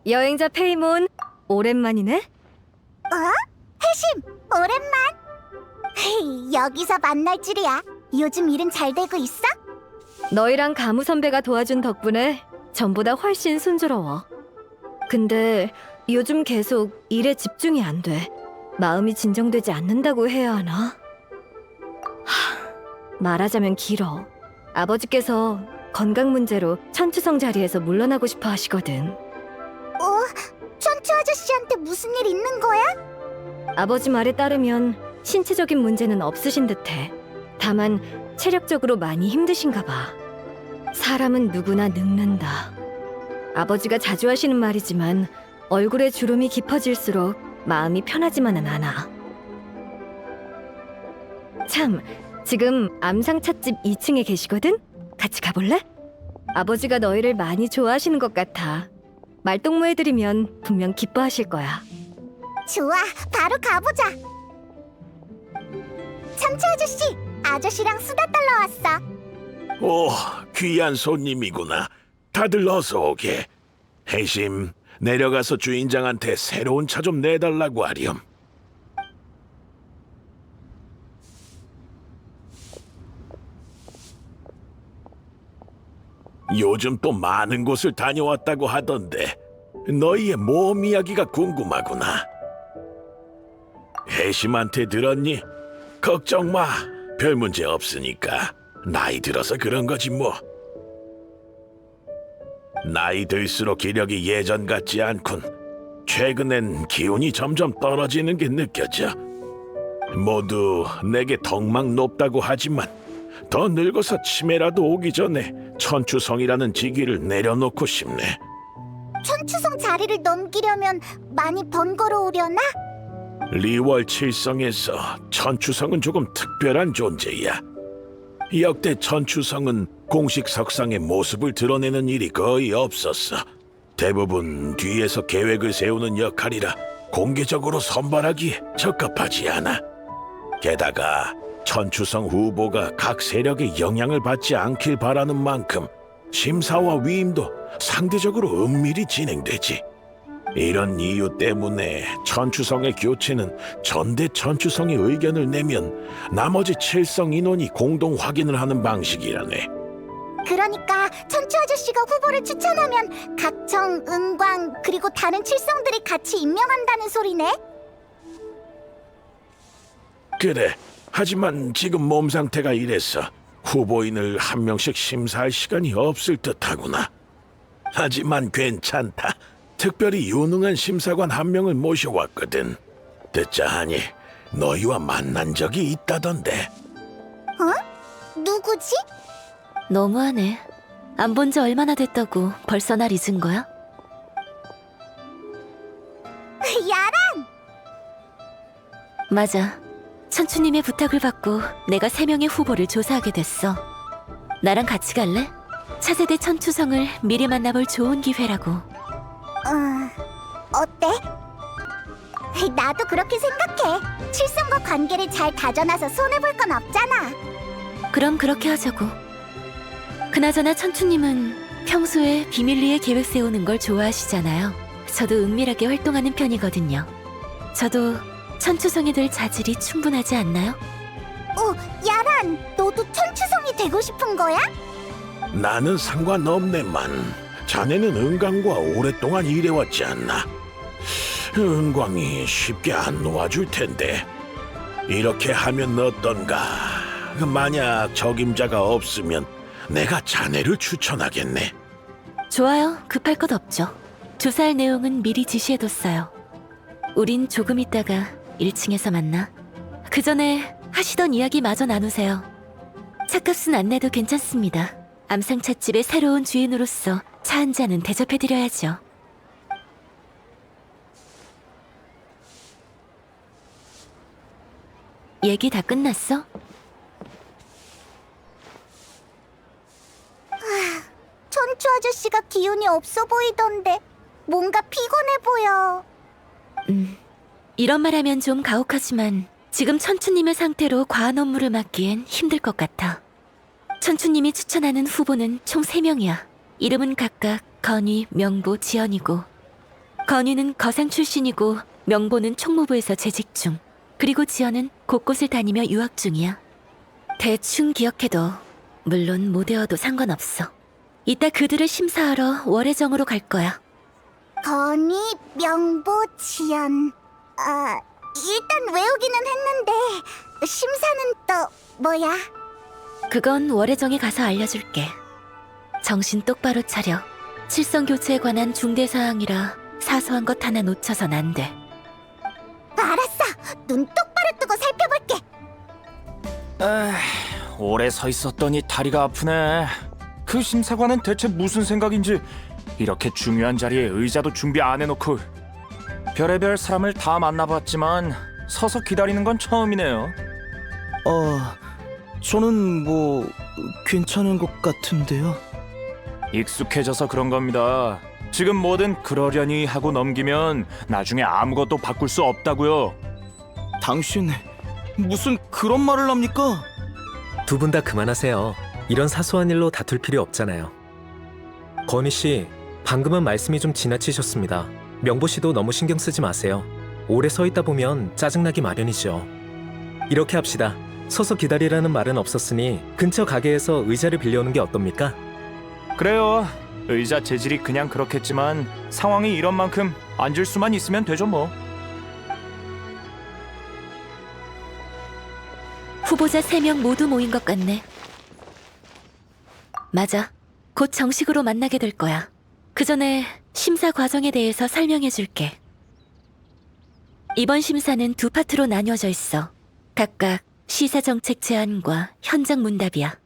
여행자 페이몬, 오랜만이네? 해심, 오랜만. 헤이, 여기서 만날 줄이야. 요즘 일은 잘 되고 있어? 너희랑 가무 선배가 도와준 덕분에 전보다 훨씬 순조로워. 근데 요즘 계속 일에 집중이 안 돼. 마음이 진정되지 않는다고 해야 하나? 말하자면 길어. 아버지께서 건강 문제로 천추성 자리에서 물러나고 싶어 하시거든. 천추 아저씨한테 무슨 일 있는 거야? 아버지 말에 따르면 신체적인 문제는 없으신 듯해. 다만 체력적으로 많이 힘드신가 봐. 사람은 누구나 늙는다. 아버지가 자주 하시는 말이지만 얼굴에 주름이 깊어질수록 마음이 편하지만은 않아. 참, 지금 암상찻집 2층에 계시거든? 같이 가볼래? 아버지가 너희를 많이 좋아하시는 것 같아. 말동무해드리면 분명 기뻐하실 거야. 좋아, 바로 가보자. 참치 아저씨, 아저씨랑 수다 떨러 왔어. 오, 귀한 손님이구나. 다들 어서 오게. 해심, 내려가서 주인장한테 새로운 차 좀 내달라고 하렴. 요즘 또 많은 곳을 다녀왔다고 하던데 너희의 모험 이야기가 궁금하구나. 해심한테 들었니? 걱정 마. 별 문제 없으니까. 나이 들어서 그런 거지 뭐. 나이 들수록 기력이 예전 같지 않군. 최근엔 기운이 점점 떨어지는 게 느껴져. 모두 내게 덕망 높다고 하지만 더 늙어서 치매라도 오기 전에 천추성이라는 직위를 내려놓고 싶네. 천추성 자리를 넘기려면 많이 번거로우려나? 리월 칠성에서 천추성은 조금 특별한 존재야. 역대 천추성은 공식 석상의 모습을 드러내는 일이 거의 없었어. 대부분 뒤에서 계획을 세우는 역할이라 공개적으로 선발하기에 적합하지 않아. 게다가 천추성 후보가 각 세력의 영향을 받지 않길 바라는 만큼 심사와 위임도 상대적으로 은밀히 진행되지. 이런 이유 때문에 천추성의 교체는 전대 천추성이 의견을 내면 나머지 7성 인원이 공동 확인을 하는 방식이라네. 그러니까 천추 아저씨가 후보를 추천하면 각청, 은광, 그리고 다른 칠성들이 같이 임명한다는 소리네? 그래. 하지만 지금 몸 상태가 이래서 후보인을 한 명씩 심사할 시간이 없을 듯하구나. 하지만 괜찮다. 특별히 유능한 심사관 한 명을 모셔왔거든. 듣자 하니 너희와 만난 적이 있다던데. 누구지? 너무하네. 안 본 지 얼마나 됐다고 벌써 날 잊은 거야? 야란! 맞아. 천추님의 부탁을 받고 내가 3명의 후보를 조사하게 됐어. 나랑 같이 갈래? 차세대 천추성을 미리 만나볼 좋은 기회라고. 어때? 나도 그렇게 생각해. 칠성과 관계를 잘 다져놔서 손해볼 건 없잖아. 그럼 그렇게 하자고. 그나저나 천추님은 평소에 비밀리에 계획 세우는 걸 좋아하시잖아요. 저도 은밀하게 활동하는 편이거든요. 저도 천추성이 될 자질이 충분하지 않나요? 야란! 너도 천추성이 되고 싶은 거야? 나는 상관없네만. 자네는 은광과 오랫동안 일해왔지 않나? 은광이 쉽게 안 놓아줄 텐데. 이렇게 하면 어떤가? 만약 적임자가 없으면 내가 자네를 추천하겠네. 좋아요. 급할 것 없죠. 조사할 내용은 미리 지시해뒀어요. 우린 조금 있다가 1층에서 만나. 그 전에 하시던 이야기 마저 나누세요. 차값은 안 내도 괜찮습니다. 암상찻집의 새로운 주인으로서 차 한 잔은 대접해드려야죠. 얘기 다 끝났어? 천추 아저씨가 기운이 없어 보이던데 뭔가 피곤해 보여. 이런 말 하면 좀 가혹하지만 지금 천추님의 상태로 과한 업무를 맡기엔 힘들 것 같아. 천추님이 추천하는 후보는 총 3명이야. 이름은 각각 건희, 명보, 지연이고 건희는 거상 출신이고 명보는 총무부에서 재직 중. 그리고 지연은 곳곳을 다니며 유학 중이야. 대충 기억해도 물론 못 외워도 상관없어. 이따 그들을 심사하러 월해정으로 갈 거야. 건희, 명보, 지연. 일단 외우기는 했는데 심사는 또 뭐야? 그건 월해정에 가서 알려줄게. 정신 똑바로 차려. 칠성 교체에 관한 중대 사항이라 사소한 것 하나 놓쳐선 안 돼. 알았어. 눈 똑바로 뜨고 살펴볼게. 오래 서 있었더니 다리가 아프네. 그 심사관은 대체 무슨 생각인지 이렇게 중요한 자리에 의자도 준비 안 해놓고. 별의별 사람을 다 만나봤지만 서서 기다리는 건 처음이네요. 저는 괜찮은 것 같은데요. 익숙해져서 그런 겁니다. 지금 뭐든 그러려니 하고 넘기면 나중에 아무것도 바꿀 수 없다고요. 당신 무슨 그런 말을 합니까? 두 분 다 그만하세요. 이런 사소한 일로 다툴 필요 없잖아요. 건희 씨, 방금은 말씀이 좀 지나치셨습니다. 명보 씨도 너무 신경 쓰지 마세요. 오래 서 있다 보면 짜증나기 마련이죠. 이렇게 합시다. 서서 기다리라는 말은 없었으니 근처 가게에서 의자를 빌려오는 게 어떻습니까? 그래요. 의자 재질이 그냥 그렇겠지만 상황이 이런 만큼 앉을 수만 있으면 되죠 뭐. 후보자 3명 모두 모인 것 같네. 맞아. 곧 정식으로 만나게 될 거야. 그 전에 심사 과정에 대해서 설명해 줄게. 이번 심사는 두 파트로 나뉘어져 있어. 각각 시사정책 제안과 현장 문답이야.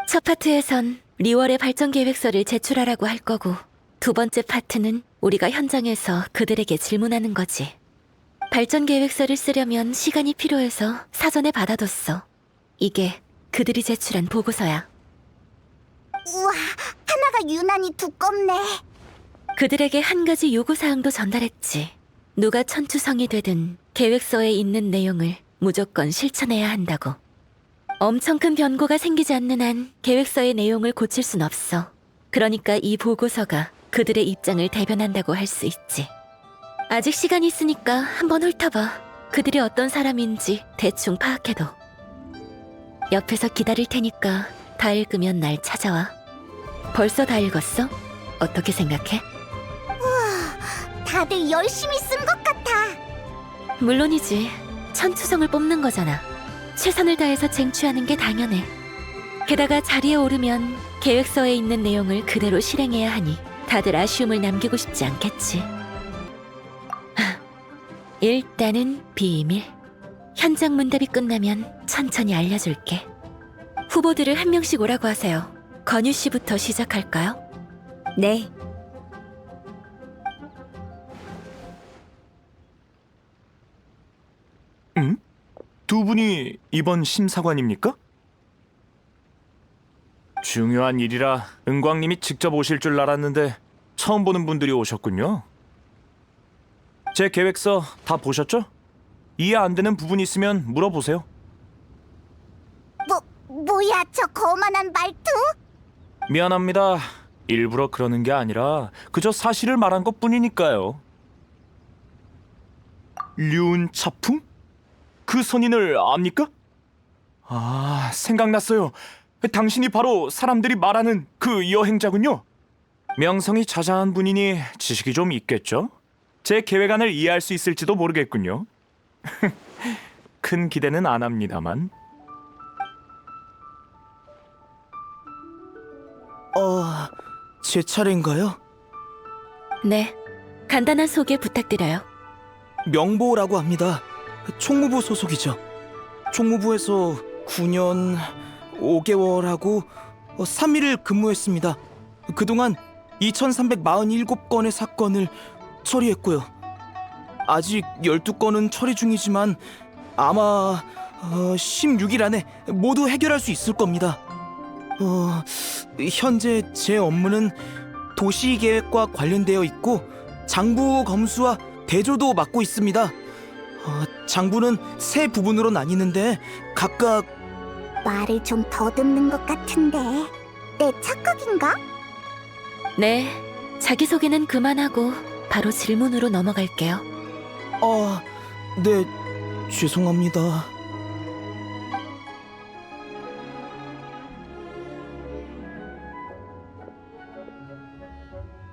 첫 파트에선 리월의 발전 계획서를 제출하라고 할 거고, 두 번째 파트는 우리가 현장에서 그들에게 질문하는 거지. 발전 계획서를 쓰려면 시간이 필요해서 사전에 받아뒀어. 이게 그들이 제출한 보고서야. 우와, 하나가 유난히 두껍네. 그들에게 한 가지 요구사항도 전달했지. 누가 천추성이 되든 계획서에 있는 내용을 무조건 실천해야 한다고. 엄청 큰 변고가 생기지 않는 한 계획서의 내용을 고칠 순 없어. 그러니까 이 보고서가 그들의 입장을 대변한다고 할 수 있지. 아직 시간이 있으니까 한번 훑어봐. 그들이 어떤 사람인지 대충 파악해도. 옆에서 기다릴 테니까 다 읽으면 날 찾아와. 벌써 다 읽었어? 어떻게 생각해? 다들 열심히 쓴 것 같아. 물론이지. 천추성을 뽑는 거잖아. 최선을 다해서 쟁취하는 게 당연해. 게다가 자리에 오르면 계획서에 있는 내용을 그대로 실행해야 하니 다들 아쉬움을 남기고 싶지 않겠지. 일단은 비밀. 현장 문답이 끝나면 천천히 알려줄게. 후보들을 한 명씩 오라고 하세요. 건유 씨부터 시작할까요? 네. 두 분이 이번 심사관입니까? 중요한 일이라 은광님이 직접 오실 줄 알았는데 처음 보는 분들이 오셨군요. 제 계획서 다 보셨죠? 이해 안 되는 부분 있으면 물어보세요. 뭐야 저 거만한 말투? 미안합니다. 일부러 그러는 게 아니라 그저 사실을 말한 것뿐이니까요. 류은차풍? 그 선인을 압니까? 아, 생각났어요. 당신이 바로 사람들이 말하는 그 여행자군요. 명성이 자자한 분이니 지식이 좀 있겠죠? 제 계획안을 이해할 수 있을지도 모르겠군요. 큰 기대는 안 합니다만. 제 차례인가요? 네. 간단한 소개 부탁드려요. 명보라고 합니다. 총무부 소속이죠. 총무부에서 9년 5개월하고 3일을 근무했습니다. 그동안 2347건의 사건을 처리했고요. 아직 12건은 처리 중이지만 아마 16일 안에 모두 해결할 수 있을 겁니다. 현재 제 업무는 도시계획과 관련되어 있고 장부 검수와 대조도 맡고 있습니다. 장부는 세 부분으로 나뉘는데 각각 말을 좀 더듬는 것 같은데 내 착각인가? 네. 자기소개는 그만하고 바로 질문으로 넘어갈게요. 네, 죄송합니다.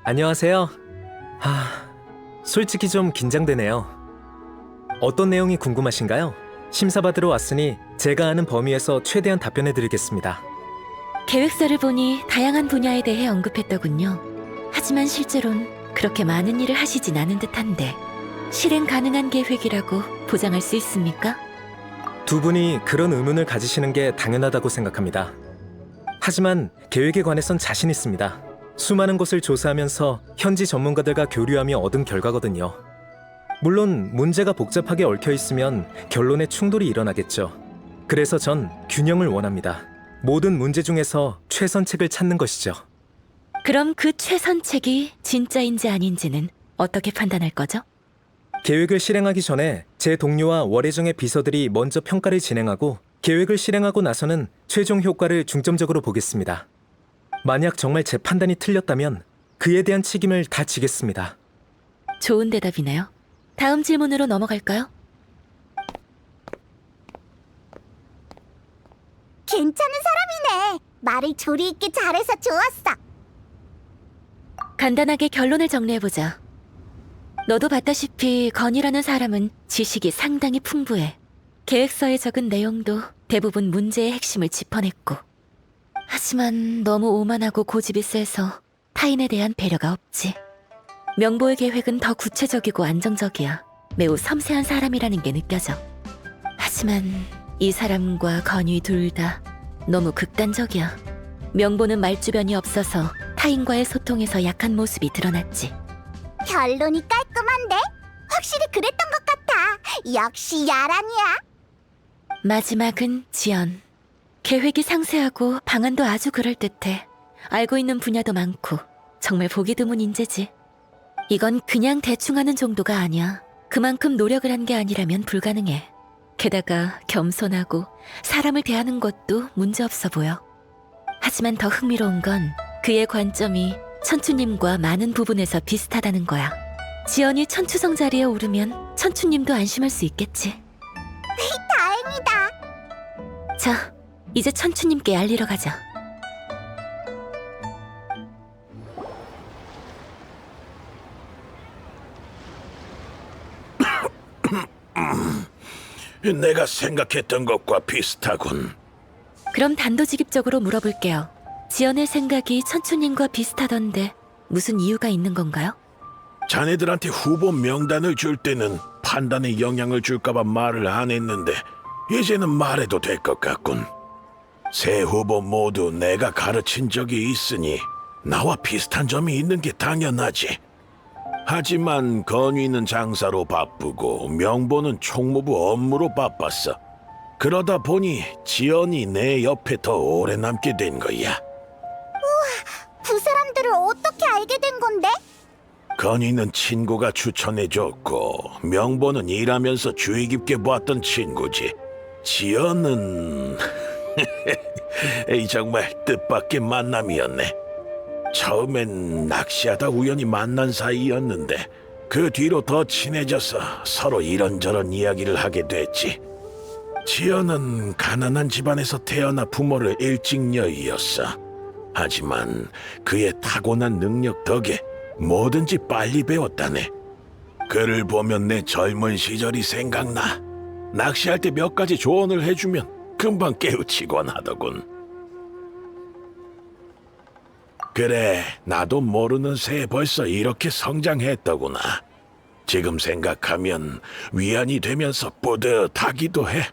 안녕하세요. 솔직히 좀 긴장되네요. 어떤 내용이 궁금하신가요? 심사받으러 왔으니 제가 아는 범위에서 최대한 답변해드리겠습니다. 계획서를 보니 다양한 분야에 대해 언급했더군요. 하지만 실제론 그렇게 많은 일을 하시진 않은 듯한데 실행 가능한 계획이라고 보장할 수 있습니까? 두 분이 그런 의문을 가지시는 게 당연하다고 생각합니다. 하지만 계획에 관해선 자신 있습니다. 수많은 곳을 조사하면서 현지 전문가들과 교류하며 얻은 결과거든요. 물론 문제가 복잡하게 얽혀 있으면 결론에 충돌이 일어나겠죠. 그래서 전 균형을 원합니다. 모든 문제 중에서 최선책을 찾는 것이죠. 그럼 그 최선책이 진짜인지 아닌지는 어떻게 판단할 거죠? 계획을 실행하기 전에 제 동료와 월예정의 비서들이 먼저 평가를 진행하고 계획을 실행하고 나서는 최종 효과를 중점적으로 보겠습니다. 만약 정말 제 판단이 틀렸다면 그에 대한 책임을 다 지겠습니다. 좋은 대답이네요. 다음 질문으로 넘어갈까요? 괜찮은 사람이네. 말을 조리 있게 잘해서 좋았어. 간단하게 결론을 정리해보자. 너도 봤다시피 건이라는 사람은 지식이 상당히 풍부해. 계획서에 적은 내용도 대부분 문제의 핵심을 짚어냈고. 하지만 너무 오만하고 고집이 세서 타인에 대한 배려가 없지. 명보의 계획은 더 구체적이고 안정적이야. 매우 섬세한 사람이라는 게 느껴져. 하지만 이 사람과 건이 둘 다 너무 극단적이야. 명보는 말주변이 없어서 타인과의 소통에서 약한 모습이 드러났지. 결론이 깔끔한데? 확실히 그랬던 것 같아. 역시 야란이야. 마지막은 지연. 계획이 상세하고 방안도 아주 그럴듯해. 알고 있는 분야도 많고 정말 보기 드문 인재지. 이건 그냥 대충 하는 정도가 아니야. 그만큼 노력을 한 게 아니라면 불가능해. 게다가 겸손하고 사람을 대하는 것도 문제없어 보여. 하지만 더 흥미로운 건 그의 관점이 천추님과 많은 부분에서 비슷하다는 거야. 지연이 천추성 자리에 오르면 천추님도 안심할 수 있겠지. 다행이다. 자, 이제 천추님께 알리러 가자. 내가 생각했던 것과 비슷하군. 그럼 단도직입적으로 물어볼게요. 지연의 생각이 천추님과 비슷하던데 무슨 이유가 있는 건가요? 자네들한테 후보 명단을 줄 때는 판단에 영향을 줄까봐 말을 안 했는데 이제는 말해도 될 것 같군. 세 후보 모두 내가 가르친 적이 있으니 나와 비슷한 점이 있는 게 당연하지. 하지만 건위는 장사로 바쁘고 명보는 총무부 업무로 바빴어. 그러다 보니 지연이 내 옆에 더 오래 남게 된 거야. 그 사람들을 어떻게 알게 된 건데? 건이는 친구가 추천해줬고 명보는 일하면서 주의 깊게 보았던 친구지. 지연은 에이, 정말 뜻밖의 만남이었네. 처음엔 낚시하다 우연히 만난 사이였는데 그 뒤로 더 친해져서 서로 이런저런 이야기를 하게 됐지. 지연은 가난한 집안에서 태어나 부모를 일찍 여의었어. 하지만 그의 타고난 능력 덕에 뭐든지 빨리 배웠다네. 그를 보면 내 젊은 시절이 생각나. 낚시할 때 몇 가지 조언을 해주면 금방 깨우치곤 하더군. 그래, 나도 모르는 새에 벌써 이렇게 성장했더구나. 지금 생각하면 위안이 되면서 뿌듯하기도 해.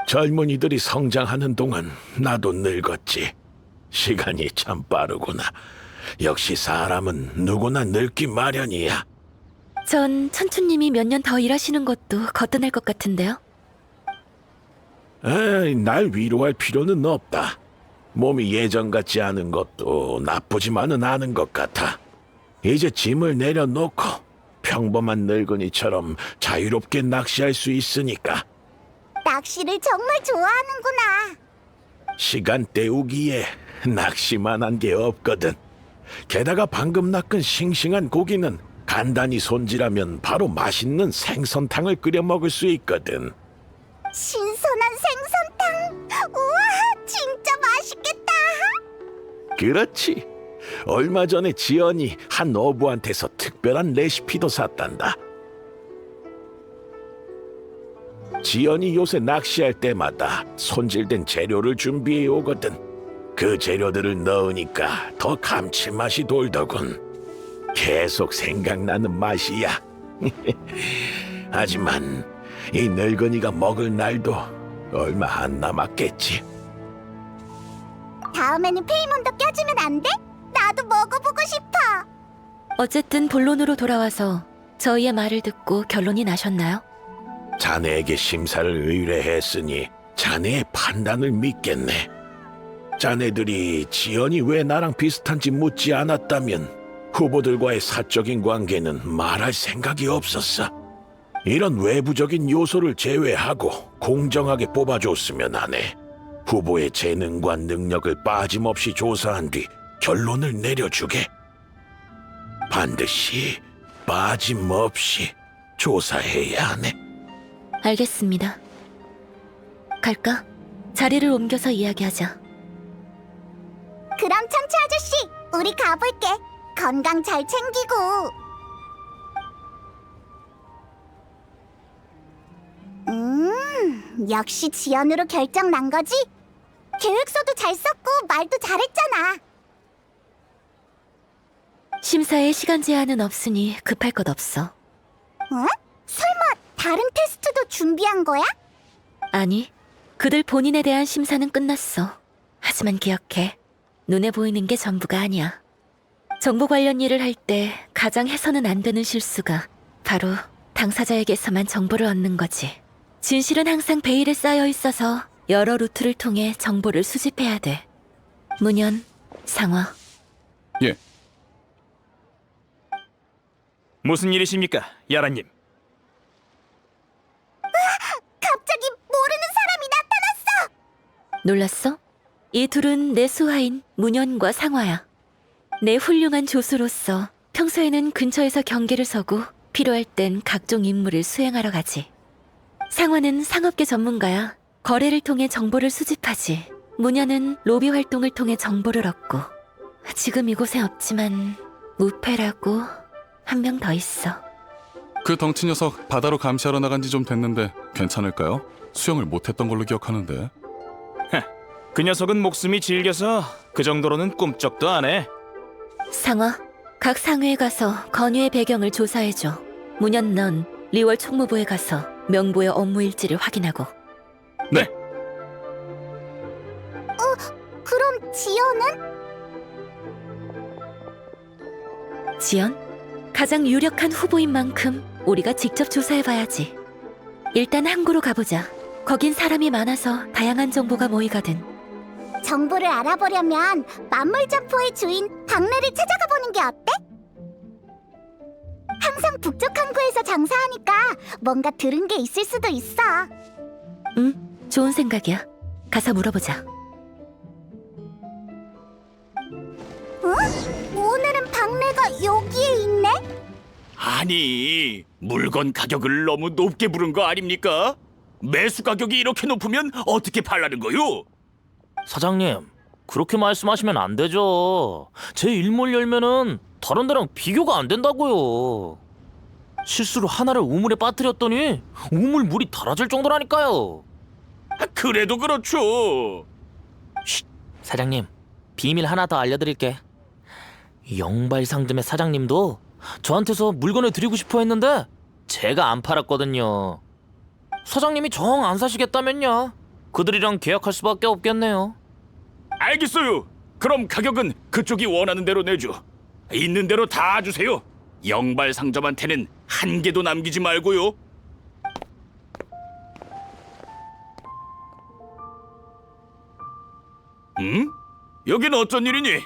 젊은이들이 성장하는 동안 나도 늙었지. 시간이 참 빠르구나. 역시 사람은 누구나 늙기 마련이야. 전 천추님이 몇 년 더 일하시는 것도 거뜬할 것 같은데요. 에이, 날 위로할 필요는 없다. 몸이 예전 같지 않은 것도 나쁘지만은 않은 것 같아. 이제 짐을 내려놓고 평범한 늙은이처럼 자유롭게 낚시할 수 있으니까. 낚시를 정말 좋아하는구나. 시간 때우기에 낚시만 한 게 없거든. 게다가 방금 낚은 싱싱한 고기는 간단히 손질하면 바로 맛있는 생선탕을 끓여 먹을 수 있거든. 신선한 생선탕. 우와, 진짜 맛있겠다. 그렇지. 얼마 전에 지연이 한 어부한테서 특별한 레시피도 샀단다. 지연이 요새 낚시할 때마다 손질된 재료를 준비해 오거든. 그 재료들을 넣으니까 더 감칠맛이 돌더군. 계속 생각나는 맛이야. 하지만 이 늙은이가 먹을 날도 얼마 안 남았겠지. 다음에는 페이몬도 껴주면 안 돼? 나도 먹어보고 싶어. 어쨌든 본론으로 돌아와서 저희의 말을 듣고 결론이 나셨나요? 자네에게 심사를 의뢰했으니 자네의 판단을 믿겠네. 자네들이 지연이 왜 나랑 비슷한지 묻지 않았다면 후보들과의 사적인 관계는 말할 생각이 없었어. 이런 외부적인 요소를 제외하고 공정하게 뽑아줬으면 하네. 후보의 재능과 능력을 빠짐없이 조사한 뒤 결론을 내려주게. 반드시 빠짐없이 조사해야 하네. 알겠습니다. 갈까? 자리를 옮겨서 이야기하자. 그럼 참치 아저씨, 우리 가볼게. 건강 잘 챙기고. 역시 지연으로 결정 난 거지? 계획서도 잘 썼고 말도 잘했잖아. 심사에 시간 제한은 없으니 급할 것 없어. 어? 설마 다른 테스트도 준비한 거야? 아니, 그들 본인에 대한 심사는 끝났어. 하지만 기억해. 눈에 보이는 게 전부가 아니야. 정보 관련 일을 할 때 가장 해서는 안 되는 실수가 바로 당사자에게서만 정보를 얻는 거지. 진실은 항상 베일에 쌓여 있어서 여러 루트를 통해 정보를 수집해야 돼. 문현, 상화. 예, 무슨 일이십니까, 야라님? 갑자기 모르는 사람이 나타났어. 놀랐어? 이 둘은 내 수하인 문현과 상화야. 내 훌륭한 조수로서 평소에는 근처에서 경계를 서고 필요할 땐 각종 임무를 수행하러 가지. 상화는 상업계 전문가야. 거래를 통해 정보를 수집하지. 문현은 로비 활동을 통해 정보를 얻고. 지금 이곳에 없지만 무패라고 한 명 더 있어. 그 덩치 녀석 바다로 감시하러 나간 지 좀 됐는데 괜찮을까요? 수영을 못했던 걸로 기억하는데. 그 녀석은 목숨이 질겨서 그 정도로는 꿈쩍도 안 해. 상화, 각 상회에 가서 건유의 배경을 조사해줘. 문현 넌 리월 총무부에 가서 명부의 업무 일지를 확인하고. 네. 그럼 지연은? 지연? 가장 유력한 후보인 만큼 우리가 직접 조사해봐야지. 일단 항구로 가보자. 거긴 사람이 많아서 다양한 정보가 모이거든. 정보를 알아보려면 만물점포의 주인 박래를 찾아가 보는 게 어때? 항상 북쪽 항구에서 장사하니까 뭔가 들은 게 있을 수도 있어. 응, 좋은 생각이야. 가서 물어보자. 오늘은 박래가 여기에 있네? 아니, 물건 가격을 너무 높게 부른 거 아닙니까? 매수 가격이 이렇게 높으면 어떻게 팔라는 거요? 사장님, 그렇게 말씀하시면 안 되죠. 제 일몰 열매는 다른 데랑 비교가 안 된다고요. 실수로 하나를 우물에 빠뜨렸더니 우물 물이 달아질 정도라니까요. 그래도 그렇죠. 사장님, 비밀 하나 더 알려드릴게. 영발상점의 사장님도 저한테서 물건을 드리고 싶어 했는데 제가 안 팔았거든요. 사장님이 정 안 사시겠다면요, 그들이랑 계약할 수밖에 없겠네요. 알겠어요. 그럼 가격은 그쪽이 원하는 대로 내죠. 있는 대로 다 주세요. 영발 상점한테는 한 개도 남기지 말고요. 여긴 어쩐 일이니?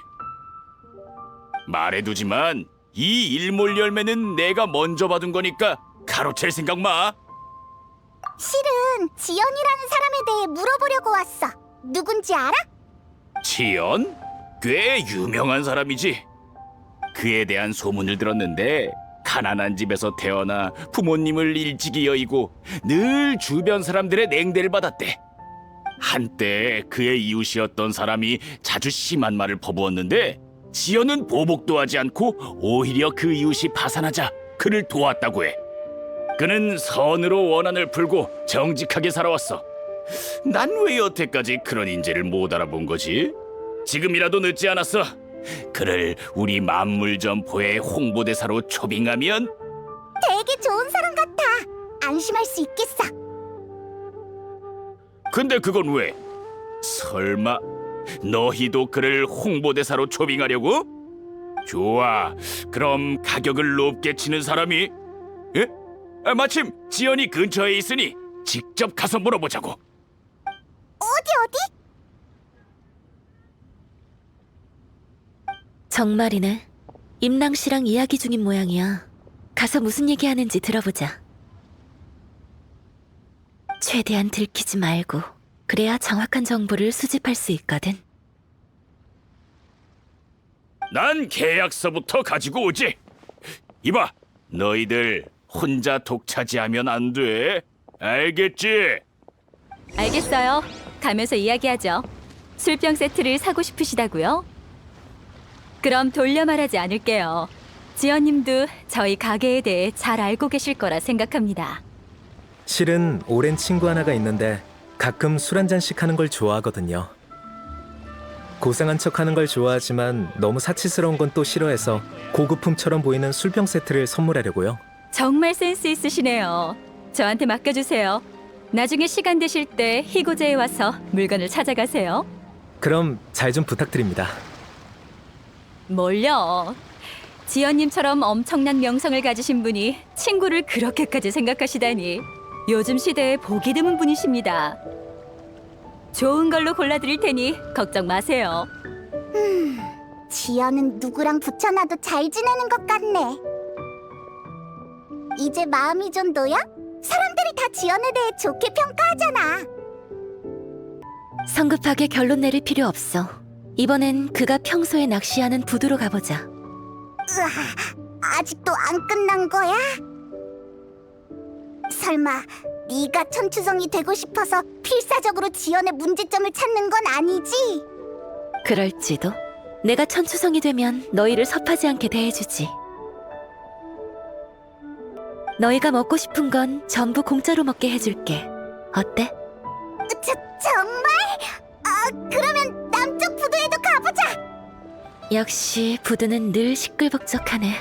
말해두지만 이 일몰 열매는 내가 먼저 받은 거니까 가로챌 생각 마. 실은 지연이라는 사람에 대해 물어보려고 왔어. 누군지 알아? 지연? 꽤 유명한 사람이지. 그에 대한 소문을 들었는데 가난한 집에서 태어나 부모님을 일찍이 여의고 늘 주변 사람들의 냉대를 받았대. 한때 그의 이웃이었던 사람이 자주 심한 말을 퍼부었는데 지연은 보복도 하지 않고 오히려 그 이웃이 파산하자 그를 도왔다고 해. 그는 선으로 원한을 풀고 정직하게 살아왔어. 난 왜 여태까지 그런 인재를 못 알아본 거지? 지금이라도 늦지 않았어. 그를 우리 만물점포의 홍보대사로 초빙하면 되게 좋은 사람 같아. 안심할 수 있겠어. 근데 그건 왜? 설마 너희도 그를 홍보대사로 초빙하려고? 좋아, 그럼 가격을 높게 치는 사람이? 예? 마침 지연이 근처에 있으니 직접 가서 물어보자고. 어디? 정말이네. 임랑 씨랑 이야기 중인 모양이야. 가서 무슨 얘기하는지 들어보자. 최대한 들키지 말고, 그래야 정확한 정보를 수집할 수 있거든. 난 계약서부터 가지고 오지. 이봐, 너희들 혼자 독차지하면 안 돼. 알겠지? 알겠어요. 가면서 이야기하죠. 술병 세트를 사고 싶으시다고요? 그럼 돌려 말하지 않을게요. 지연님도 저희 가게에 대해 잘 알고 계실 거라 생각합니다. 실은 오랜 친구 하나가 있는데 가끔 술 한 잔씩 하는 걸 좋아하거든요. 고상한 척 하는 걸 좋아하지만 너무 사치스러운 건 또 싫어해서 고급품처럼 보이는 술병 세트를 선물하려고요. 정말 센스 있으시네요. 저한테 맡겨주세요. 나중에 시간 되실 때 희고제에 와서 물건을 찾아가세요. 그럼 잘 좀 부탁드립니다. 뭘요? 지연님처럼 엄청난 명성을 가지신 분이 친구를 그렇게까지 생각하시다니 요즘 시대에 보기 드문 분이십니다. 좋은 걸로 골라드릴 테니 걱정 마세요. 지연은 누구랑 붙여놔도 잘 지내는 것 같네. 이제 마음이 좀 놓여? 사람들이 다 지연에 대해 좋게 평가하잖아. 성급하게 결론 내릴 필요 없어. 이번엔 그가 평소에 낚시하는 부두로 가보자. 으아, 아직도 안 끝난 거야? 설마 네가 천추성이 되고 싶어서 필사적으로 지연의 문제점을 찾는 건 아니지? 그럴지도. 내가 천추성이 되면 너희를 섭하지 않게 대해주지. 너희가 먹고 싶은 건 전부 공짜로 먹게 해줄게. 어때? 정말? 그러면 남쪽 부두에도 가보자. 역시 부두는 늘 시끌벅적하네.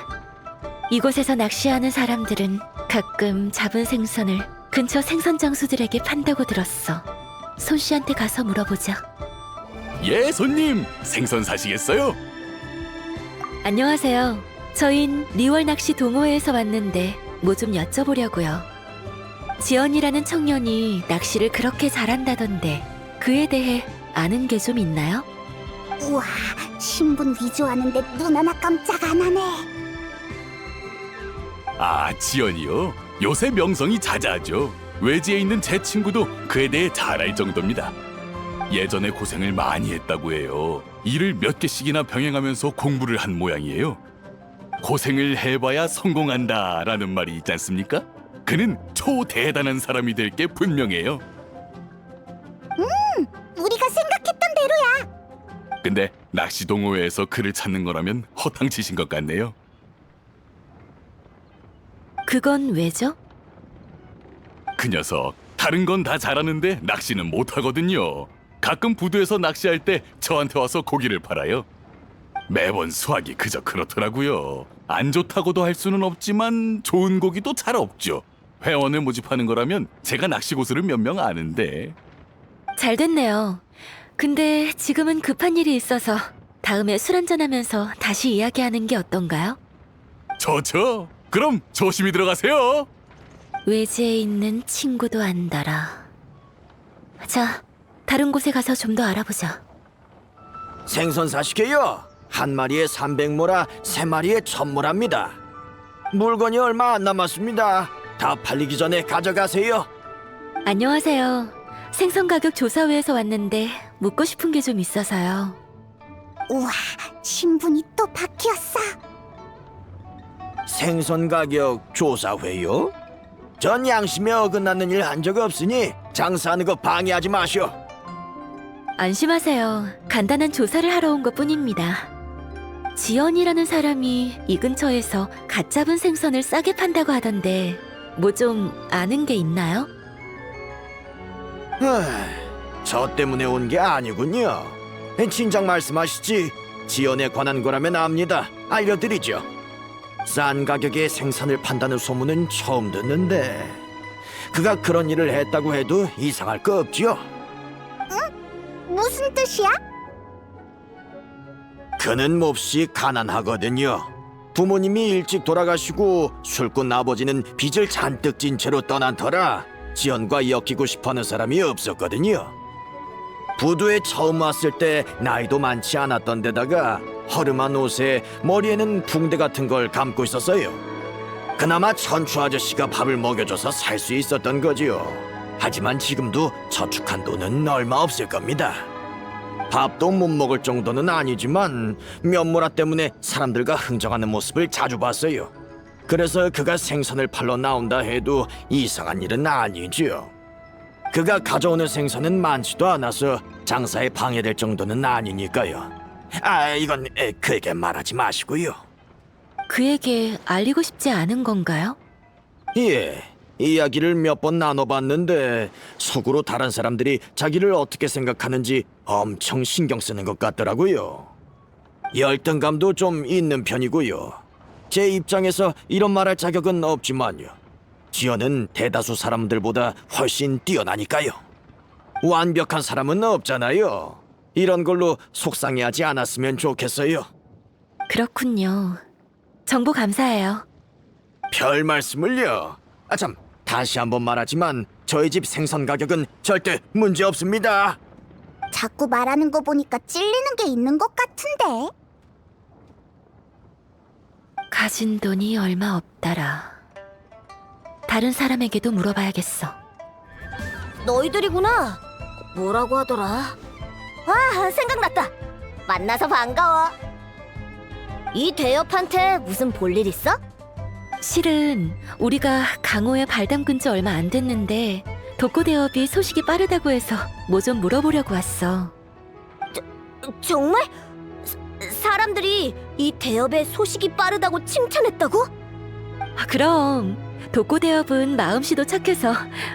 이곳에서 낚시하는 사람들은 가끔 잡은 생선을 근처 생선 장수들에게 판다고 들었어. 손씨한테 가서 물어보자. 예, 손님. 생선 사시겠어요? 안녕하세요. 저흰 리월 낚시 동호회에서 왔는데 뭐 좀 여쭤보려고요. 지연이라는 청년이 낚시를 그렇게 잘한다던데 그에 대해 아는 게 좀 있나요? 우와, 신분 위조하는데 눈 하나 깜짝 안 하네. 아, 지연이요? 요새 명성이 자자하죠. 외지에 있는 제 친구도 그에 대해 잘 알 정도입니다. 예전에 고생을 많이 했다고 해요. 일을 몇 개씩이나 병행하면서 공부를 한 모양이에요. 고생을 해봐야 성공한다라는 말이 있지 않습니까? 그는 초대단한 사람이 될 게 분명해요. 우리가 생각했던 대로야. 근데 낚시 동호회에서 그를 찾는 거라면 허탕치신 것 같네요. 그건 왜죠? 그 녀석 다른 건 다 잘하는데 낚시는 못하거든요. 가끔 부두에서 낚시할 때 저한테 와서 고기를 팔아요. 매번 수확이 그저 그렇더라고요. 안 좋다고도 할 수는 없지만 좋은 고기도 잘 없죠. 회원을 모집하는 거라면 제가 낚시 고수를 몇 명 아는데. 잘 됐네요. 근데 지금은 급한 일이 있어서 다음에 술 한잔하면서 다시 이야기하는 게 어떤가요? 좋죠. 그럼 조심히 들어가세요. 외지에 있는 친구도 안달아. 자, 다른 곳에 가서 좀 더 알아보자. 생선 사시게요. 한 마리에 300모라, 세 마리에 1000모라입니다. 물건이 얼마 안 남았습니다. 다 팔리기 전에 가져가세요. 안녕하세요. 생선 가격 조사회에서 왔는데 묻고 싶은 게 좀 있어서요. 우와, 신분이 또 바뀌었어. 생선 가격 조사회요? 전 양심에 어긋나는 일 한 적 없으니 장사하는 거 방해하지 마시오. 안심하세요. 간단한 조사를 하러 온 것뿐입니다. 지연이라는 사람이 이 근처에서 갓 잡은 생선을 싸게 판다고 하던데 뭐 좀 아는 게 있나요? 저 때문에 온 게 아니군요. 진작 말씀하시지. 지연에 관한 거라면 압니다. 알려드리죠. 싼 가격에 생선을 판다는 소문은 처음 듣는데 그가 그런 일을 했다고 해도 이상할 거 없지요. 무슨 뜻이야? 그는 몹시 가난하거든요. 부모님이 일찍 돌아가시고 술꾼 아버지는 빚을 잔뜩 진 채로 떠난 터라 지연과 엮이고 싶어하는 사람이 없었거든요. 부두에 처음 왔을 때 나이도 많지 않았던 데다가 허름한 옷에 머리에는 붕대 같은 걸 감고 있었어요. 그나마 천추 아저씨가 밥을 먹여줘서 살 수 있었던 거지요. 하지만 지금도 저축한 돈은 얼마 없을 겁니다. 밥도 못 먹을 정도는 아니지만 면모라 때문에 사람들과 흥정하는 모습을 자주 봤어요. 그래서 그가 생선을 팔러 나온다 해도 이상한 일은 아니지요. 그가 가져오는 생선은 많지도 않아서 장사에 방해될 정도는 아니니까요. 이건 그에게 말하지 마시고요. 그에게 알리고 싶지 않은 건가요? 예, 이야기를 몇 번 나눠봤는데 속으로 다른 사람들이 자기를 어떻게 생각하는지 엄청 신경 쓰는 것 같더라고요. 열등감도 좀 있는 편이고요. 제 입장에서 이런 말할 자격은 없지만요. 지연은 대다수 사람들보다 훨씬 뛰어나니까요. 완벽한 사람은 없잖아요. 이런 걸로 속상해하지 않았으면 좋겠어요. 그렇군요. 정보 감사해요. 별 말씀을요. 참, 다시 한번 말하지만 저희 집 생선 가격은 절대 문제 없습니다. 자꾸 말하는 거 보니까 찔리는 게 있는 것 같은데. 가진 돈이 얼마 없다라. 다른 사람에게도 물어봐야겠어. 너희들이구나. 뭐라고 하더라? 아, 생각났다. 만나서 반가워. 이 대엽한테 무슨 볼일 있어? 실은 우리가 강호에 발 담근 지 얼마 안 됐는데 독고대업이 소식이 빠르다고 해서 뭐 좀 물어보려고 왔어. 정말? 사람들이 이 대엽의 소식이 빠르다고 칭찬했다고? 그럼 독고대업은 마음씨도 착해서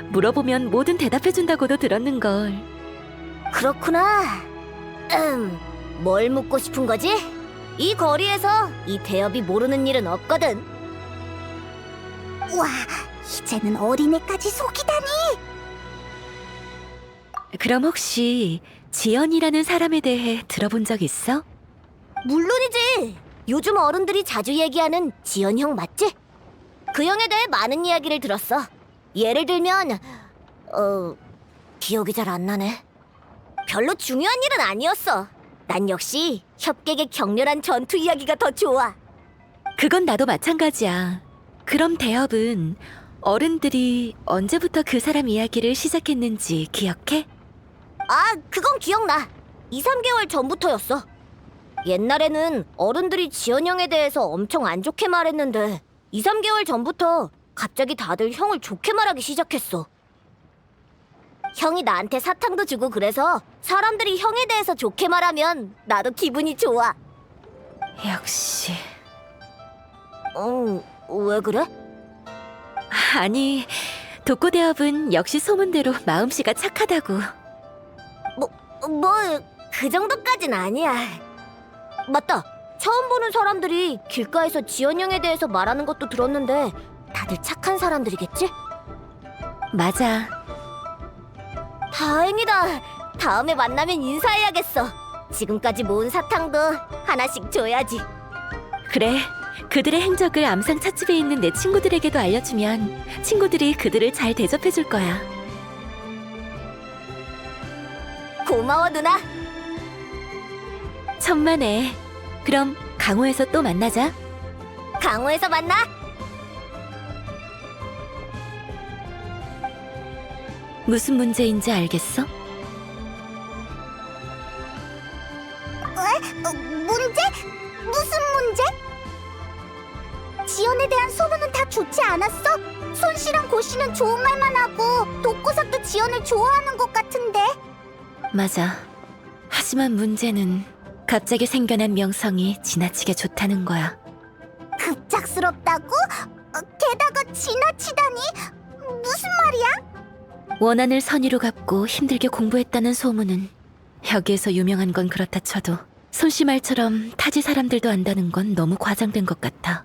물어보면 뭐든 대답해준다고도 들었는걸. 그렇구나. 뭘 묻고 싶은 거지? 이 거리에서 이 대엽이 모르는 일은 없거든. 와, 이제는 어린애까지 속이다니. 그럼 혹시 지연이라는 사람에 대해 들어본 적 있어? 물론이지. 요즘 어른들이 자주 얘기하는 지연 형 맞지? 그 형에 대해 많은 이야기를 들었어. 예를 들면 기억이 잘 안 나네. 별로 중요한 일은 아니었어. 난 역시 협객의 격렬한 전투 이야기가 더 좋아. 그건 나도 마찬가지야. 그럼 대엽은 어른들이 언제부터 그 사람 이야기를 시작했는지 기억해? 아, 그건 기억나. 2, 3개월 전부터였어. 옛날에는 어른들이 지연 형에 대해서 엄청 안 좋게 말했는데 2, 3개월 전부터 갑자기 다들 형을 좋게 말하기 시작했어. 형이 나한테 사탕도 주고 그래서 사람들이 형에 대해서 좋게 말하면 나도 기분이 좋아. 역시. 왜 그래? 아니, 독고대업은 역시 소문대로 마음씨가 착하다고. 그 정도까진 아니야. 맞다. 처음 보는 사람들이 길가에서 지연 형에 대해서 말하는 것도 들었는데 다들 착한 사람들이겠지? 맞아. 다행이다. 다음에 만나면 인사해야겠어. 지금까지 모은 사탕도 하나씩 줘야지. 그래. 그들의 행적을 암상 찻집에 있는 내 친구들에게도 알려주면 친구들이 그들을 잘 대접해줄 거야. 고마워, 누나. 천만에. 그럼 강호에서 또 만나자. 강호에서 만나. 무슨 문제인지 알겠어? 문제? 무슨 문제? 지연에 대한 소문은 다 좋지 않았어? 손 씨랑 고 씨는 좋은 말만 하고 독고삭도 지연을 좋아하는 것 같은데. 맞아. 하지만 문제는 갑자기 생겨난 명성이 지나치게 좋다는 거야. 급작스럽다고? 게다가 지나치다니? 무슨 말이야? 원한을 선의로 갚고 힘들게 공부했다는 소문은 여기에서 유명한 건 그렇다 쳐도 손씨 말처럼 타지 사람들도 안다는 건 너무 과장된 것 같아.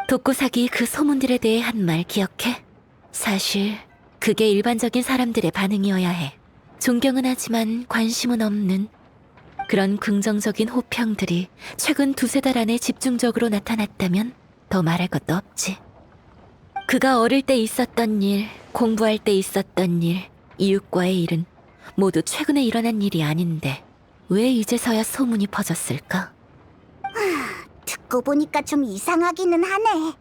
독고삭이 그 소문들에 대해 한 말 기억해? 사실 그게 일반적인 사람들의 반응이어야 해. 존경은 하지만 관심은 없는 그런 긍정적인 호평들이 최근 2-3달 안에 집중적으로 나타났다면 더 말할 것도 없지. 그가 어릴 때 있었던 일, 공부할 때 있었던 일, 이웃과의 일은 모두 최근에 일어난 일이 아닌데 왜 이제서야 소문이 퍼졌을까? 듣고 보니까 좀 이상하기는 하네.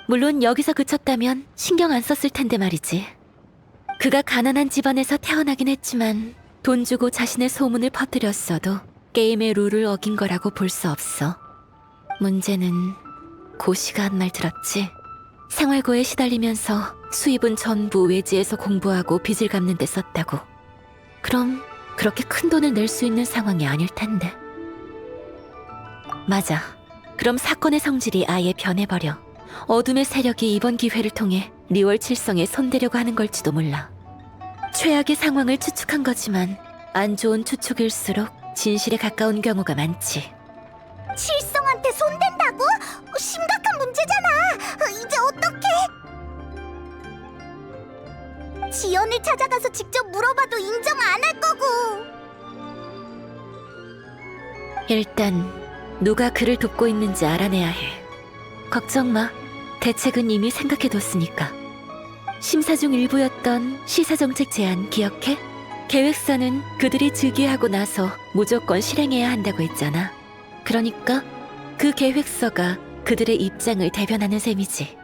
물론 여기서 그쳤다면 신경 안 썼을 텐데 말이지. 그가 가난한 집안에서 태어나긴 했지만 돈 주고 자신의 소문을 퍼뜨렸어도 게임의 룰을 어긴 거라고 볼 수 없어. 문제는 고시가 한 말 들었지? 생활고에 시달리면서 수입은 전부 외지에서 공부하고 빚을 갚는 데 썼다고. 그럼 그렇게 큰 돈을 낼 수 있는 상황이 아닐 텐데. 맞아. 그럼 사건의 성질이 아예 변해버려. 어둠의 세력이 이번 기회를 통해 리월 칠성에 손대려고 하는 걸지도 몰라. 최악의 상황을 추측한 거지만 안 좋은 추측일수록 진실에 가까운 경우가 많지. 칠성한테 손댄다고? 심각한 문제잖아. 이제 어떡해? 지연을 찾아가서 직접 물어봐도 인정 안 할 거고. 일단 누가 그를 돕고 있는지 알아내야 해. 걱정 마. 대책은 이미 생각해뒀으니까. 심사 중 일부였던 시사정책 제안 기억해? 계획서는 그들이 즉위하고 나서 무조건 실행해야 한다고 했잖아. 그러니까 그 계획서가 그들의 입장을 대변하는 셈이지.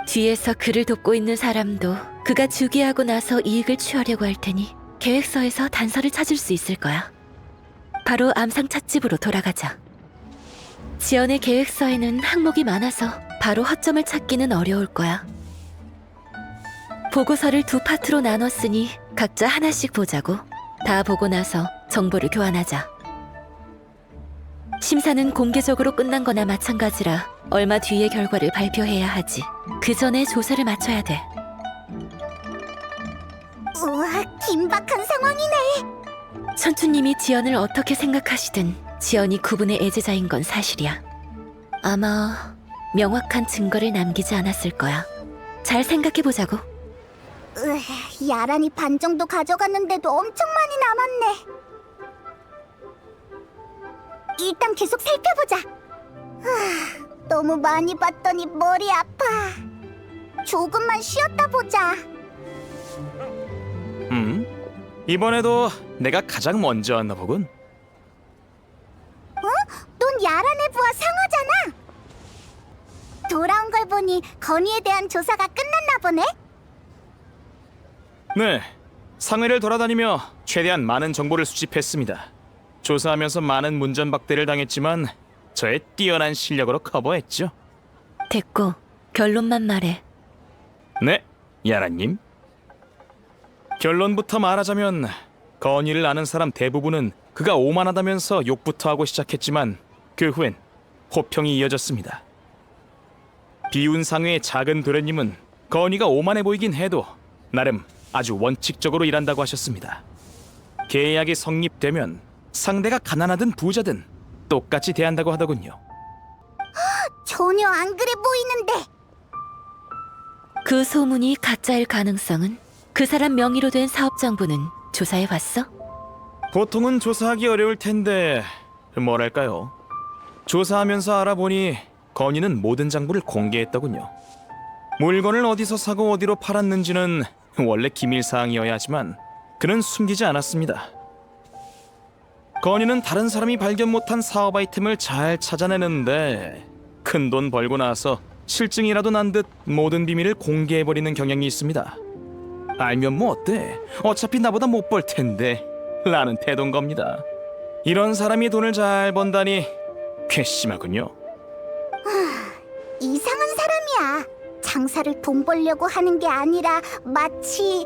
뒤에서 그를 돕고 있는 사람도 그가 즉위하고 나서 이익을 취하려고 할 테니 계획서에서 단서를 찾을 수 있을 거야. 바로 암상 찻집으로 돌아가자. 지연의 계획서에는 항목이 많아서 바로 허점을 찾기는 어려울 거야. 보고서를 2파트로 나눴으니 각자 하나씩 보자고. 다 보고 나서 정보를 교환하자. 심사는 공개적으로 끝난 거나 마찬가지라 얼마 뒤에 결과를 발표해야 하지. 그 전에 조사를 마쳐야 돼. 우와, 긴박한 상황이네. 천추님이 지연을 어떻게 생각하시든 지연이 그분의 애제자인 건 사실이야. 아마 명확한 증거를 남기지 않았을 거야. 잘 생각해보자고. 야란이 반 정도 가져갔는데도 엄청 많이 남았네. 일단 계속 살펴보자. 너무 많이 봤더니 머리 아파. 조금만 쉬었다 보자. 이번에도 내가 가장 먼저 왔나 보군. 넌 야란의 부하 상어잖아. 돌아온 걸 보니 건의에 대한 조사가 끝났나 보네. 네, 상회를 돌아다니며 최대한 많은 정보를 수집했습니다. 조사하면서 많은 문전박대를 당했지만 저의 뛰어난 실력으로 커버했죠. 됐고, 결론만 말해. 네, 야라님. 결론부터 말하자면 건의를 아는 사람 대부분은 그가 오만하다면서 욕부터 하고 시작했지만 그 후엔 호평이 이어졌습니다. 비운 상회의 작은 도련님은 건의가 오만해 보이긴 해도 나름 아주 원칙적으로 일한다고 하셨습니다. 계약이 성립되면 상대가 가난하든 부자든 똑같이 대한다고 하더군요. 전혀 안 그래 보이는데. 그 소문이 가짜일 가능성은? 그 사람 명의로 된 사업장부는 조사해봤어? 보통은 조사하기 어려울 텐데 뭐랄까요? 조사하면서 알아보니 건의는 모든 장부를 공개했더군요. 물건을 어디서 사고 어디로 팔았는지는 원래 기밀사항이어야 하지만 그는 숨기지 않았습니다. 건의는 다른 사람이 발견 못한 사업 아이템을 잘 찾아내는데 큰 돈 벌고 나서 실증이라도 난 듯 모든 비밀을 공개해버리는 경향이 있습니다. 알면 뭐 어때? 어차피 나보다 못 벌 텐데 라는 태도인 겁니다. 이런 사람이 돈을 잘 번다니 괘씸하군요. 이상한 사람이야. 장사를 돈 벌려고 하는 게 아니라 마치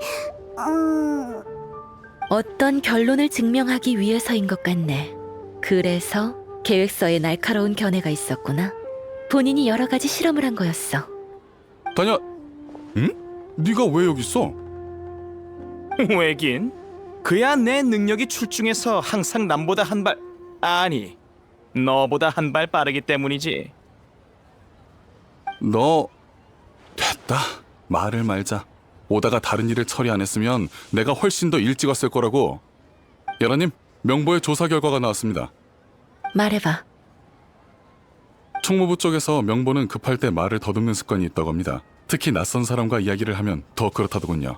어떤 결론을 증명하기 위해서인 것 같네. 그래서 계획서에 날카로운 견해가 있었구나. 본인이 여러 가지 실험을 한 거였어. 다냐? 응? 네가 왜 여기 있어? 왜긴? 그야 내 능력이 출중해서 항상 남보다 한 발, 아니, 너보다 한 발 빠르기 때문이지. 너 됐다. 말을 말자. 오다가 다른 일을 처리 안 했으면 내가 훨씬 더 일찍 왔을 거라고. 예라님, 명보의 조사 결과가 나왔습니다. 말해봐. 총무부 쪽에서 명보는 급할 때 말을 더듬는 습관이 있다고 합니다. 특히 낯선 사람과 이야기를 하면 더 그렇다더군요.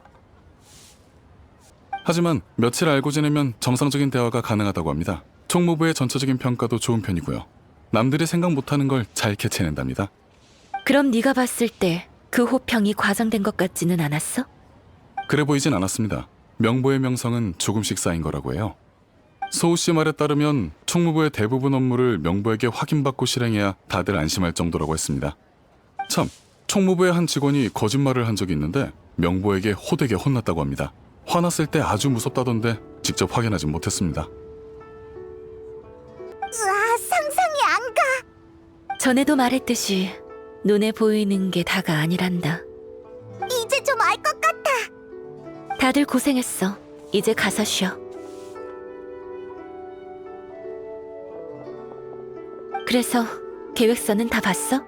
하지만 며칠 알고 지내면 정상적인 대화가 가능하다고 합니다. 총무부의 전체적인 평가도 좋은 편이고요. 남들이 생각 못하는 걸 잘 캐치해낸답니다. 그럼 네가 봤을 때 그 호평이 과장된 것 같지는 않았어? 그래 보이진 않았습니다. 명보의 명성은 조금씩 쌓인 거라고 해요. 소우 씨 말에 따르면 총무부의 대부분 업무를 명보에게 확인받고 실행해야 다들 안심할 정도라고 했습니다. 참, 총무부의 한 직원이 거짓말을 한 적이 있는데 명보에게 호되게 혼났다고 합니다. 화났을 때 아주 무섭다던데 직접 확인하진 못했습니다. 으아, 상상이 안 가. 전에도 말했듯이 눈에 보이는 게 다가 아니란다. 이제 좀 알 것 같아. 다들 고생했어. 이제 가서 쉬어. 그래서 계획서는 다 봤어?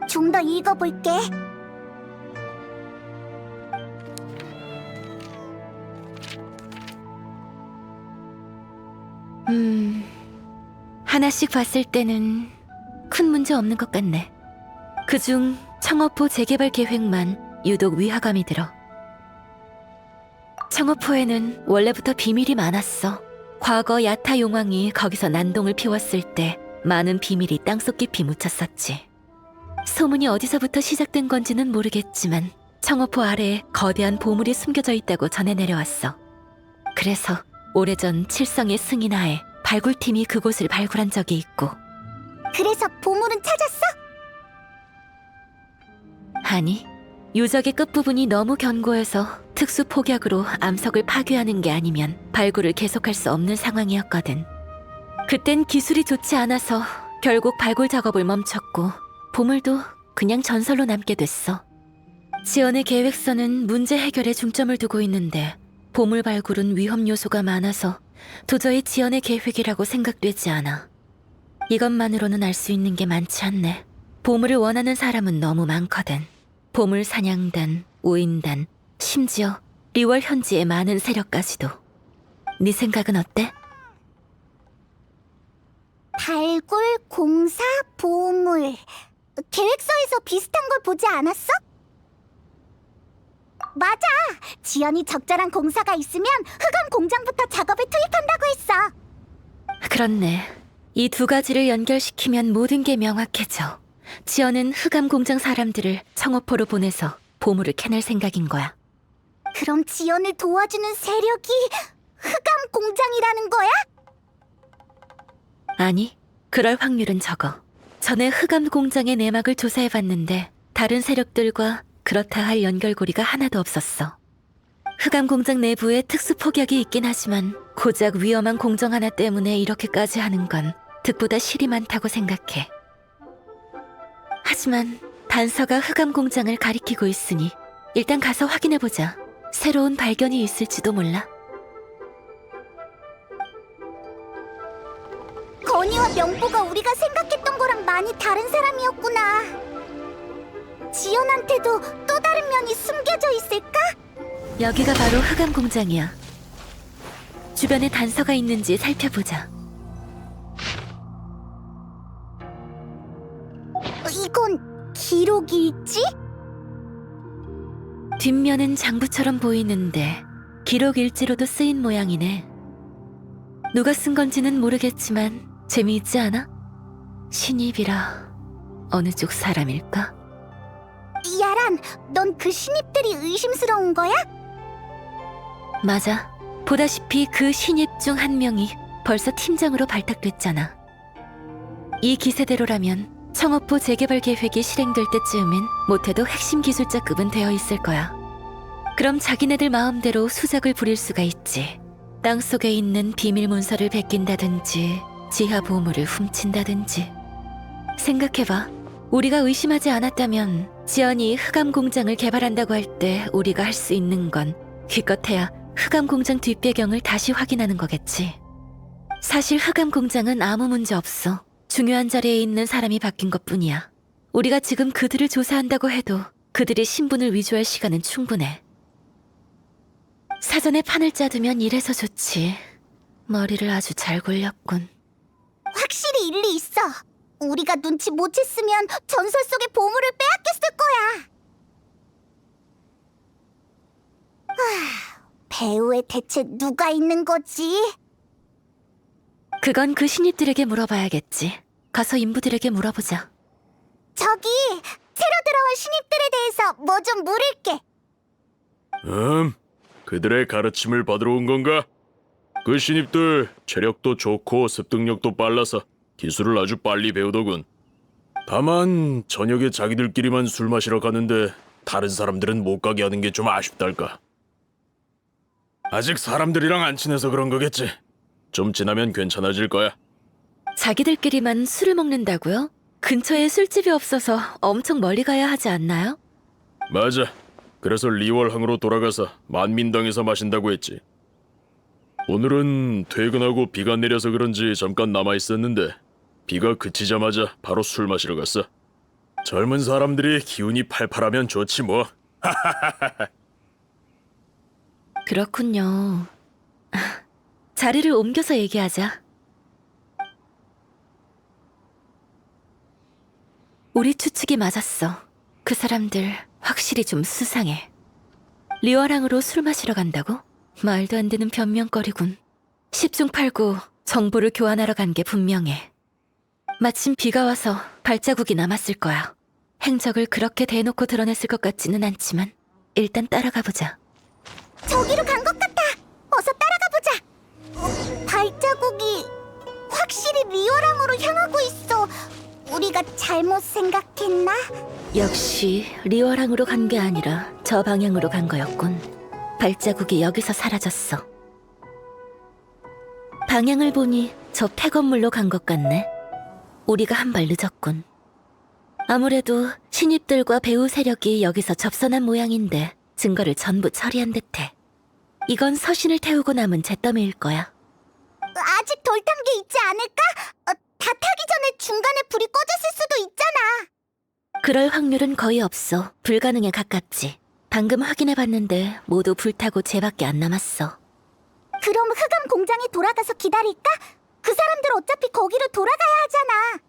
좀 더 읽어볼게. 하나씩 봤을 때는 큰 문제 없는 것 같네. 그중 청어포 재개발 계획만 유독 위화감이 들어. 청어포에는 원래부터 비밀이 많았어. 과거 야타 용왕이 거기서 난동을 피웠을 때 많은 비밀이 땅속 깊이 묻혔었지. 소문이 어디서부터 시작된 건지는 모르겠지만 청어포 아래에 거대한 보물이 숨겨져 있다고 전해 내려왔어. 그래서 오래전 칠성의 승인하에 발굴팀이 그곳을 발굴한 적이 있고. 그래서 보물은 찾았어? 아니, 유적의 끝부분이 너무 견고해서 특수 폭약으로 암석을 파괴하는 게 아니면 발굴을 계속할 수 없는 상황이었거든. 그땐 기술이 좋지 않아서 결국 발굴 작업을 멈췄고 보물도 그냥 전설로 남게 됐어. 지연의 계획서는 문제 해결에 중점을 두고 있는데 보물 발굴은 위험 요소가 많아서 도저히 지연의 계획이라고 생각되지 않아. 이것만으로는 알 수 있는 게 많지 않네. 보물을 원하는 사람은 너무 많거든. 보물 사냥단, 우인단, 심지어 리월 현지의 많은 세력까지도. 네 생각은 어때? 발굴, 공사, 보물. 계획서에서 비슷한 걸 보지 않았어? 맞아! 지연이 적절한 공사가 있으면 흑암 공장부터 작업에 투입한다고 했어. 그렇네. 이 두 가지를 연결시키면 모든 게 명확해져. 지연은 흑암 공장 사람들을 청어포로 보내서 보물을 캐낼 생각인 거야. 그럼 지연을 도와주는 세력이 흑암 공장이라는 거야? 아니, 그럴 확률은 적어. 전에 흑암 공장의 내막을 조사해봤는데 다른 세력들과 그렇다 할 연결고리가 하나도 없었어. 흑암 공장 내부에 특수 폭약이 있긴 하지만 고작 위험한 공정 하나 때문에 이렇게까지 하는 건 득보다 실이 많다고 생각해. 하지만 단서가 흑암 공장을 가리키고 있으니 일단 가서 확인해보자. 새로운 발견이 있을지도 몰라. 건이와 명보가 우리가 생각했던 거랑 많이 다른 사람이었구나. 지연한테도 또 다른 면이 숨겨져 있을까? 여기가 바로 흑암 공장이야. 주변에 단서가 있는지 살펴보자. 이건 기록이 있지? 뒷면은 장부처럼 보이는데 기록 일지로도 쓰인 모양이네. 누가 쓴 건지는 모르겠지만 재미있지 않아? 신입이라 어느 쪽 사람일까? 야란, 넌 그 신입들이 의심스러운 거야? 맞아. 보다시피 그 신입 중 한 명이 벌써 팀장으로 발탁됐잖아. 이 기세대로라면 청업부 재개발 계획이 실행될 때쯤엔 못해도 핵심 기술자급은 되어 있을 거야. 그럼 자기네들 마음대로 수작을 부릴 수가 있지. 땅속에 있는 비밀 문서를 베낀다든지 지하 보물을 훔친다든지. 생각해봐. 우리가 의심하지 않았다면 지연이 흑암 공장을 개발한다고 할 때 우리가 할 수 있는 건 기껏해야 흑암 공장 뒷배경을 다시 확인하는 거겠지. 사실 흑암 공장은 아무 문제 없어. 중요한 자리에 있는 사람이 바뀐 것뿐이야. 우리가 지금 그들을 조사한다고 해도 그들의 신분을 위조할 시간은 충분해. 사전에 판을 짜두면 이래서 좋지. 머리를 아주 잘 굴렸군. 확실히 일리 있어. 우리가 눈치 못 챘으면 전설 속의 보물을 빼앗겼을 거야. 배후에 대체 누가 있는 거지? 그건 그 신입들에게 물어봐야겠지. 가서 인부들에게 물어보자. 저기 새로 들어온 신입들에 대해서 뭐 좀 물을게. 그들의 가르침을 받으러 온 건가? 그 신입들 체력도 좋고 습득력도 빨라서 기술을 아주 빨리 배우더군. 다만 저녁에 자기들끼리만 술 마시러 가는데 다른 사람들은 못 가게 하는 게 좀 아쉽달까. 아직 사람들이랑 안 친해서 그런 거겠지. 좀 지나면 괜찮아질 거야. 자기들끼리만 술을 먹는다고요? 근처에 술집이 없어서 엄청 멀리 가야 하지 않나요? 맞아. 그래서 리월항으로 돌아가서 만민당에서 마신다고 했지. 오늘은 퇴근하고 비가 내려서 그런지 잠깐 남아있었는데 비가 그치자마자 바로 술 마시러 갔어. 젊은 사람들이 기운이 팔팔하면 좋지 뭐. 그렇군요. 자리를 옮겨서 얘기하자. 우리 추측이 맞았어. 그 사람들 확실히 좀 수상해. 리월항으로 술 마시러 간다고? 말도 안 되는 변명거리군. 10중 8구 정보를 교환하러 간 게 분명해. 마침 비가 와서 발자국이 남았을 거야. 행적을 그렇게 대놓고 드러냈을 것 같지는 않지만 일단 따라가 보자. 저기로 간 것 같아. 어서 따라가 보자. 발자국이 확실히 리월항으로 향하고 있어. 우리가 잘못 생각했나? 역시 리월항으로 간 게 아니라 저 방향으로 간 거였군. 발자국이 여기서 사라졌어. 방향을 보니 저 폐건물로 간 것 같네. 우리가 한 발 늦었군. 아무래도 신입들과 배우 세력이 여기서 접선한 모양인데 증거를 전부 처리한 듯해. 이건 서신을 태우고 남은 잿더미일 거야. 아직 덜 탄 게 있지 않을까? 다 타기 전에 중간에 불이 꺼졌을 수도 있잖아. 그럴 확률은 거의 없어. 불가능에 가깝지. 방금 확인해봤는데 모두 불타고 쟤밖에 안 남았어. 그럼 흑암 공장에 돌아가서 기다릴까? 그 사람들 어차피 거기로 돌아가야 하잖아.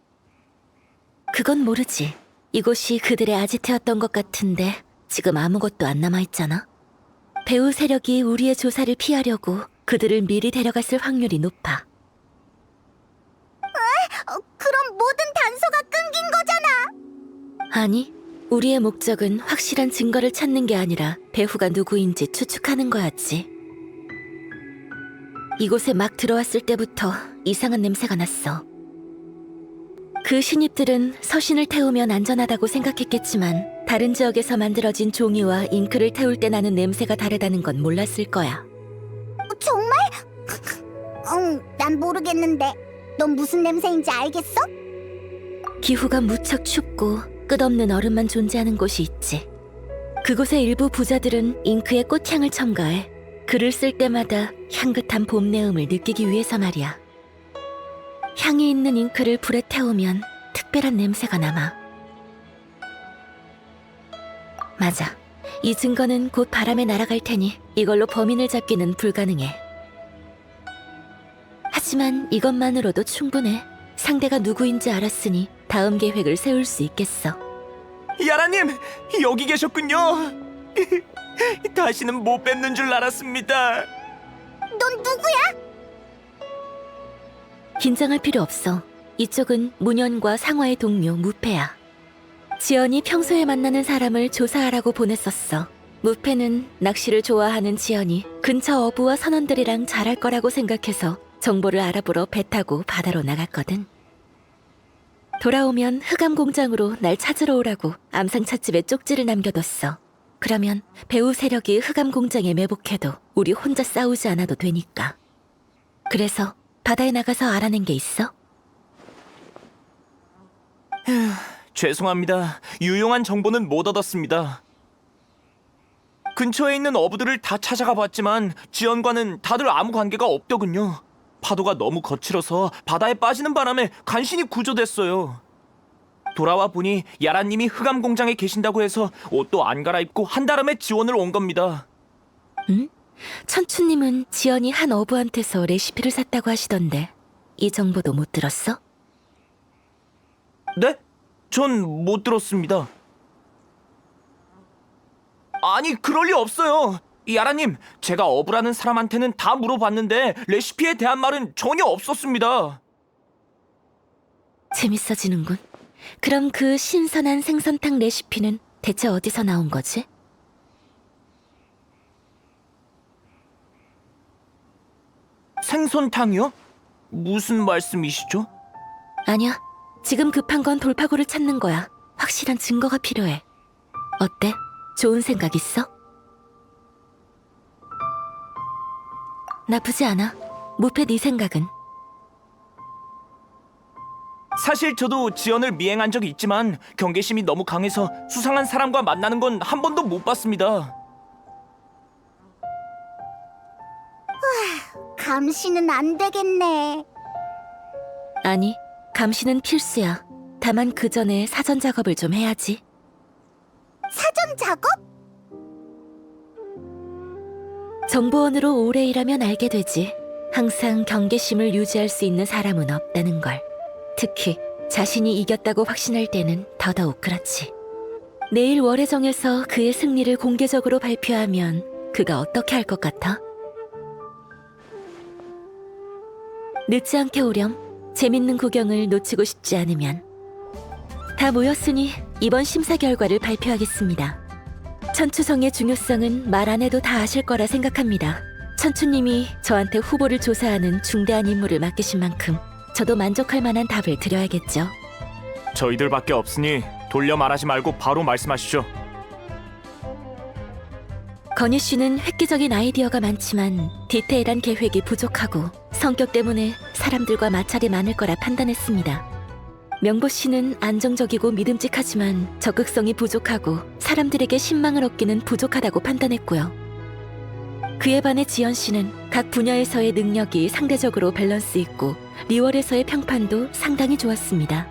그건 모르지. 이곳이 그들의 아지트였던 것 같은데 지금 아무것도 안 남아있잖아. 배우 세력이 우리의 조사를 피하려고 그들을 미리 데려갔을 확률이 높아. 그럼 모든 단서가 끊긴 거잖아. 아니, 우리의 목적은 확실한 증거를 찾는 게 아니라 배후가 누구인지 추측하는 거였지. 이곳에 막 들어왔을 때부터 이상한 냄새가 났어. 그 신입들은 서신을 태우면 안전하다고 생각했겠지만 다른 지역에서 만들어진 종이와 잉크를 태울 때 나는 냄새가 다르다는 건 몰랐을 거야. 정말? 난 모르겠는데. 넌 무슨 냄새인지 알겠어? 기후가 무척 춥고 끝없는 얼음만 존재하는 곳이 있지. 그곳의 일부 부자들은 잉크에 꽃향을 첨가해 글을 쓸 때마다 향긋한 봄 내음을 느끼기 위해서 말이야. 향이 있는 잉크를 불에 태우면 특별한 냄새가 남아. 맞아. 이 증거는 곧 바람에 날아갈 테니 이걸로 범인을 잡기는 불가능해. 하지만 이것만으로도 충분해. 상대가 누구인지 알았으니 다음 계획을 세울 수 있겠어. 야라님, 여기 계셨군요. 다시는 못 뵙는 줄 알았습니다. 넌 누구야? 긴장할 필요 없어. 이쪽은 문현과 상화의 동료 무패야. 지연이 평소에 만나는 사람을 조사하라고 보냈었어. 무패는 낚시를 좋아하는 지연이 근처 어부와 선원들이랑 잘할 거라고 생각해서 정보를 알아보러 배 타고 바다로 나갔거든. 돌아오면 흑암 공장으로 날 찾으러 오라고 암상 찻집에 쪽지를 남겨뒀어. 그러면 배우 세력이 흑암 공장에 매복해도 우리 혼자 싸우지 않아도 되니까. 그래서 바다에 나가서 알아낸 게 있어? 죄송합니다. 유용한 정보는 못 얻었습니다. 근처에 있는 어부들을 다 찾아가 봤지만 지연과는 다들 아무 관계가 없더군요. 파도가 너무 거칠어서 바다에 빠지는 바람에 간신히 구조됐어요. 돌아와 보니 야라님이 흑암 공장에 계신다고 해서 옷도 안 갈아입고 한달음에 지원을 온 겁니다. 응? 천추님은 지연이 한 어부한테서 레시피를 샀다고 하시던데 이 정보도 못 들었어? 네? 전 못 들었습니다. 아니, 그럴 리 없어요. 야라님, 제가 어부라는 사람한테는 다 물어봤는데 레시피에 대한 말은 전혀 없었습니다. 재밌어지는군. 그럼 그 신선한 생선탕 레시피는 대체 어디서 나온 거지? 생선탕이요? 무슨 말씀이시죠? 아니야. 지금 급한 건 돌파구를 찾는 거야. 확실한 증거가 필요해. 어때? 좋은 생각 있어? 나쁘지 않아. 무패 네 생각은? 사실 저도 지연을 미행한 적이 있지만 경계심이 너무 강해서 수상한 사람과 만나는 건 한 번도 못 봤습니다. 감시는 안 되겠네. 아니, 감시는 필수야. 다만 그 전에 사전 작업을 좀 해야지. 사전 작업? 정보원으로 오래 일하면 알게 되지. 항상 경계심을 유지할 수 있는 사람은 없다는 걸. 특히 자신이 이겼다고 확신할 때는 더더욱 그렇지. 내일 월해정에서 그의 승리를 공개적으로 발표하면 그가 어떻게 할 것 같아? 늦지 않게 오렴. 재밌는 구경을 놓치고 싶지 않으면. 다 모였으니 이번 심사 결과를 발표하겠습니다. 천추성의 중요성은 말 안 해도 다 아실 거라 생각합니다. 천추님이 저한테 후보를 조사하는 중대한 임무를 맡기신 만큼 저도 만족할 만한 답을 드려야겠죠. 저희들밖에 없으니 돌려 말하지 말고 바로 말씀하시죠. 건희 씨는 획기적인 아이디어가 많지만 디테일한 계획이 부족하고 성격 때문에 사람들과 마찰이 많을 거라 판단했습니다. 명보 씨는 안정적이고 믿음직하지만 적극성이 부족하고 사람들에게 신망을 얻기는 부족하다고 판단했고요. 그에 반해 지연 씨는 각 분야에서의 능력이 상대적으로 밸런스 있고 리월에서의 평판도 상당히 좋았습니다.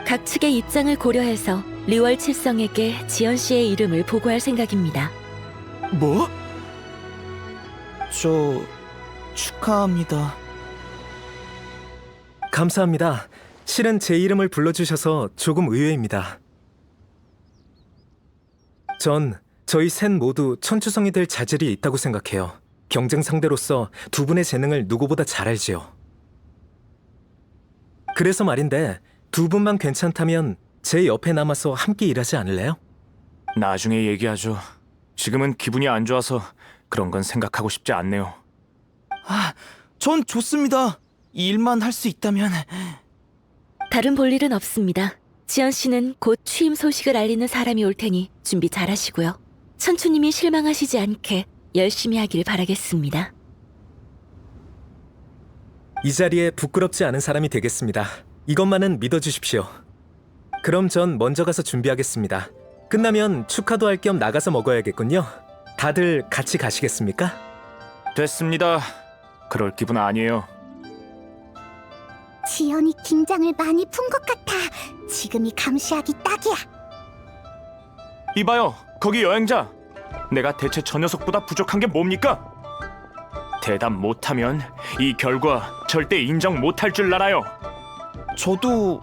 각 측의 입장을 고려해서 리월 칠성에게 지연 씨의 이름을 보고할 생각입니다. 뭐? 저... 축하합니다. 감사합니다. 실은 제 이름을 불러주셔서 조금 의외입니다. 전 저희 셋 모두 천추성이 될 자질이 있다고 생각해요. 경쟁 상대로서 두 분의 재능을 누구보다 잘 알지요. 그래서 말인데 두 분만 괜찮다면 제 옆에 남아서 함께 일하지 않을래요? 나중에 얘기하죠. 지금은 기분이 안 좋아서 그런 건 생각하고 싶지 않네요. 전 좋습니다. 일만 할 수 있다면. 다른 볼일은 없습니다. 지연 씨는 곧 취임 소식을 알리는 사람이 올 테니 준비 잘 하시고요. 천추님이 실망하시지 않게 열심히 하길 바라겠습니다. 이 자리에 부끄럽지 않은 사람이 되겠습니다. 이것만은 믿어주십시오. 그럼 전 먼저 가서 준비하겠습니다. 끝나면 축하도 할 겸 나가서 먹어야겠군요. 다들 같이 가시겠습니까? 됐습니다. 그럴 기분 아니에요. 지연이 긴장을 많이 푼 것 같아. 지금이 감시하기 딱이야. 이봐요, 거기 여행자. 내가 대체 저 녀석보다 부족한 게 뭡니까? 대답 못하면 이 결과 절대 인정 못할 줄 알아요. 저도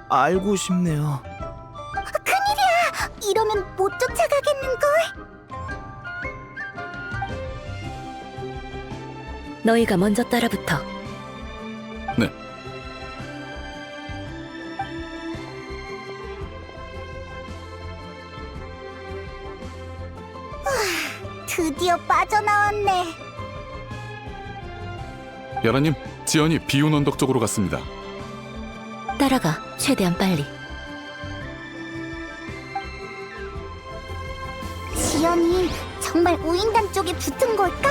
알고 싶네요. 큰일이야. 이러면 못 쫓아가겠는걸. 너희가 먼저 따라붙어. 네. 드디어 빠져나왔네. 야라님, 지연이 비운 언덕 쪽으로 갔습니다. 따라가, 최대한 빨리. 지연이 정말 우인단 쪽에 붙은 걸까?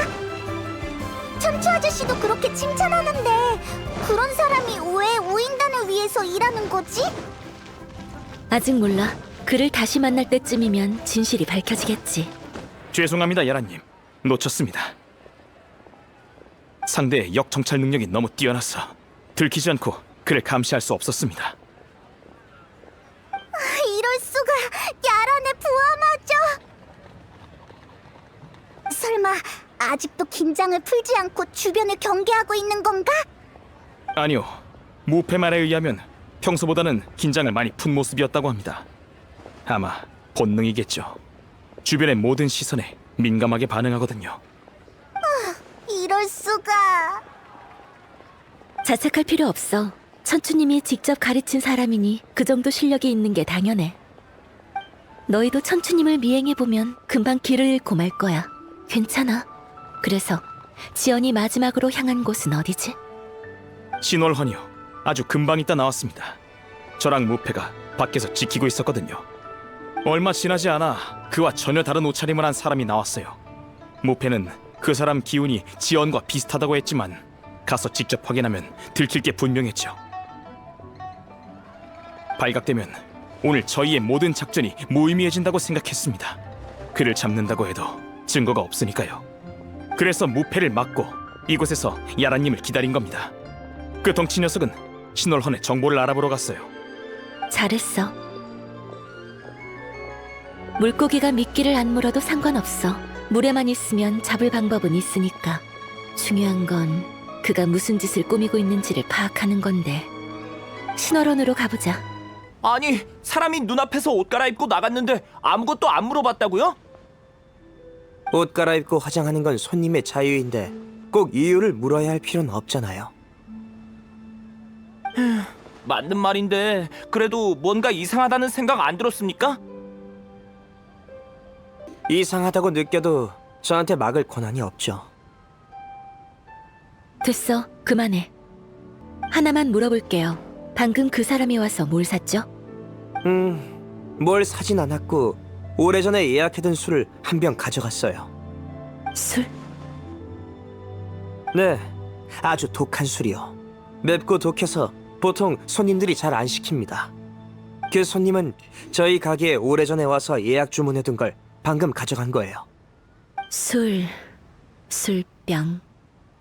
천추 아저씨도 그렇게 칭찬하는데 그런 사람이 왜 우인단을 위해서 일하는 거지? 아직 몰라. 그를 다시 만날 때쯤이면 진실이 밝혀지겠지. 죄송합니다, 야라님. 놓쳤습니다. 상대의 역정찰 능력이 너무 뛰어나서 들키지 않고 그를 감시할 수 없었습니다. 이럴 수가. 야란의 부하마저. 설마 아직도 긴장을 풀지 않고 주변을 경계하고 있는 건가? 아니요. 무패 말에 의하면 평소보다는 긴장을 많이 푼 모습이었다고 합니다. 아마 본능이겠죠. 주변의 모든 시선에 민감하게 반응하거든요. 이럴 수가. 자책할 필요 없어. 천추님이 직접 가르친 사람이니 그 정도 실력이 있는 게 당연해. 너희도 천추님을 미행해보면 금방 길을 잃고 말 거야. 괜찮아. 그래서 지연이 마지막으로 향한 곳은 어디지? 신월헌이요. 아주 금방 있다 나왔습니다. 저랑 무패가 밖에서 지키고 있었거든요. 얼마 지나지 않아 그와 전혀 다른 옷차림을 한 사람이 나왔어요. 무패는 그 사람 기운이 지연과 비슷하다고 했지만 가서 직접 확인하면 들킬 게 분명했죠. 발각되면 오늘 저희의 모든 작전이 무의미해진다고 생각했습니다. 그를 잡는다고 해도 증거가 없으니까요. 그래서 무패를 막고 이곳에서 야라님을 기다린 겁니다. 그 덩치 녀석은 신월헌의 정보를 알아보러 갔어요. 잘했어. 물고기가 미끼를 안 물어도 상관없어. 물에만 있으면 잡을 방법은 있으니까. 중요한 건 그가 무슨 짓을 꾸미고 있는지를 파악하는 건데. 신월원으로 가보자. 아니, 사람이 눈앞에서 옷 갈아입고 나갔는데 아무것도 안 물어봤다고요? 옷 갈아입고 화장하는 건 손님의 자유인데 꼭 이유를 물어야 할 필요는 없잖아요. 맞는 말인데 그래도 뭔가 이상하다는 생각 안 들었습니까? 이상하다고 느껴도 저한테 막을 권한이 없죠. 됐어. 그만해. 하나만 물어볼게요. 방금 그 사람이 와서 뭘 샀죠? 뭘 사진 않았고 오래전에 예약해둔 술을 한 병 가져갔어요. 술? 네, 아주 독한 술이요. 맵고 독해서 보통 손님들이 잘 안 시킵니다. 그 손님은 저희 가게에 오래전에 와서 예약 주문해둔 걸 방금 가져간 거예요. 술병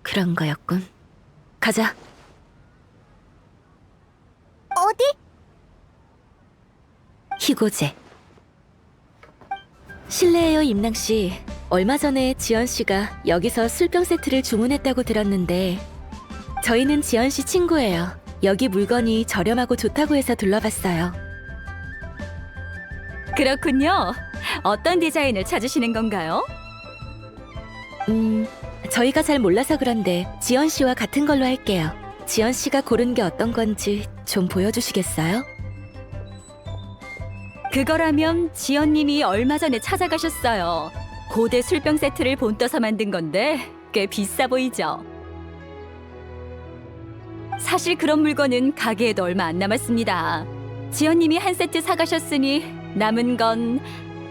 그런 거였군. 가자. 어디? 희고제. 실례해요, 임낭씨. 얼마 전에 지연씨가 여기서 술병 세트를 주문했다고 들었는데 저희는 지연씨 친구예요. 여기 물건이 저렴하고 좋다고 해서 둘러봤어요. 그렇군요. 어떤 디자인을 찾으시는 건가요? 저희가 잘 몰라서 그런데 지연씨와 같은 걸로 할게요. 지연씨가 고른 게 어떤 건지 좀 보여주시겠어요? 그거라면 지연님이 얼마 전에 찾아가셨어요. 고대 술병 세트를 본떠서 만든 건데 꽤 비싸 보이죠? 사실 그런 물건은 가게에도 얼마 안 남았습니다. 지연님이 한 세트 사가셨으니 남은 건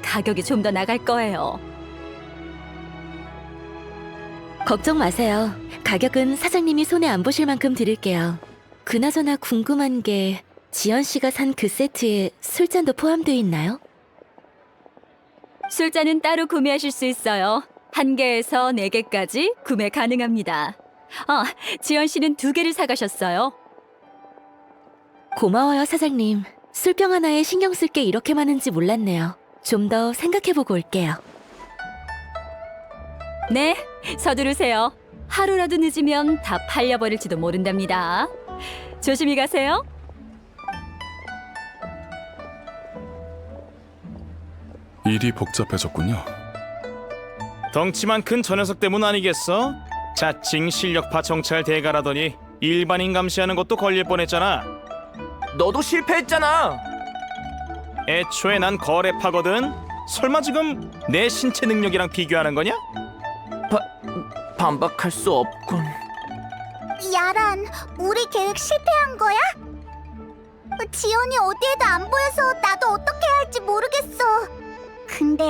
가격이 좀 더 나갈 거예요. 걱정 마세요. 가격은 사장님이 손에 안 보실 만큼 드릴게요. 그나저나 궁금한 게 지연씨가 산 그 세트에 술잔도 포함되어 있나요? 술잔은 따로 구매하실 수 있어요. 1개에서 4개까지 구매 가능합니다. 지연 씨는 2개를 사가셨어요. 고마워요, 사장님. 술병 하나에 신경 쓸 게 이렇게 많은지 몰랐네요. 좀 더 생각해보고 올게요. 네, 서두르세요. 하루라도 늦으면 다 팔려버릴지도 모른답니다. 조심히 가세요. 일이 복잡해졌군요. 덩치만 큰 저 녀석 때문 아니겠어? 자칭 실력파 정찰 대가라더니 일반인 감시하는 것도 걸릴 뻔했잖아. 너도 실패했잖아. 애초에 난 거래파거든. 설마 지금 내 신체 능력이랑 비교하는 거냐? 반박할 수 없군. 야란, 우리 계획 실패한 거야? 지연이 어디에도 안 보여서 나도 어떻게 해야 할지 모르겠어. 근데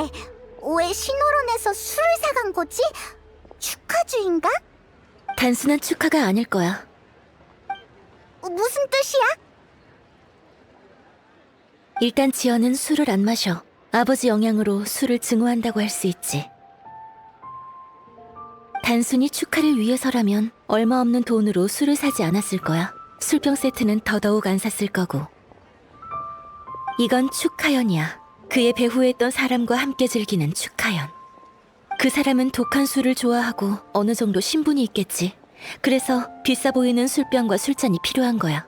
왜 신호론에서 술을 사간 거지? 축하주인가? 단순한 축하가 아닐 거야. 무슨 뜻이야? 일단 지연은 술을 안 마셔. 아버지 영향으로 술을 증오한다고 할 수 있지. 단순히 축하를 위해서라면 얼마 없는 돈으로 술을 사지 않았을 거야. 술병 세트는 더더욱 안 샀을 거고. 이건 축하연이야. 그의 배후했던 사람과 함께 즐기는 축하연. 그 사람은 독한 술을 좋아하고 어느 정도 신분이 있겠지. 그래서 비싸 보이는 술병과 술잔이 필요한 거야.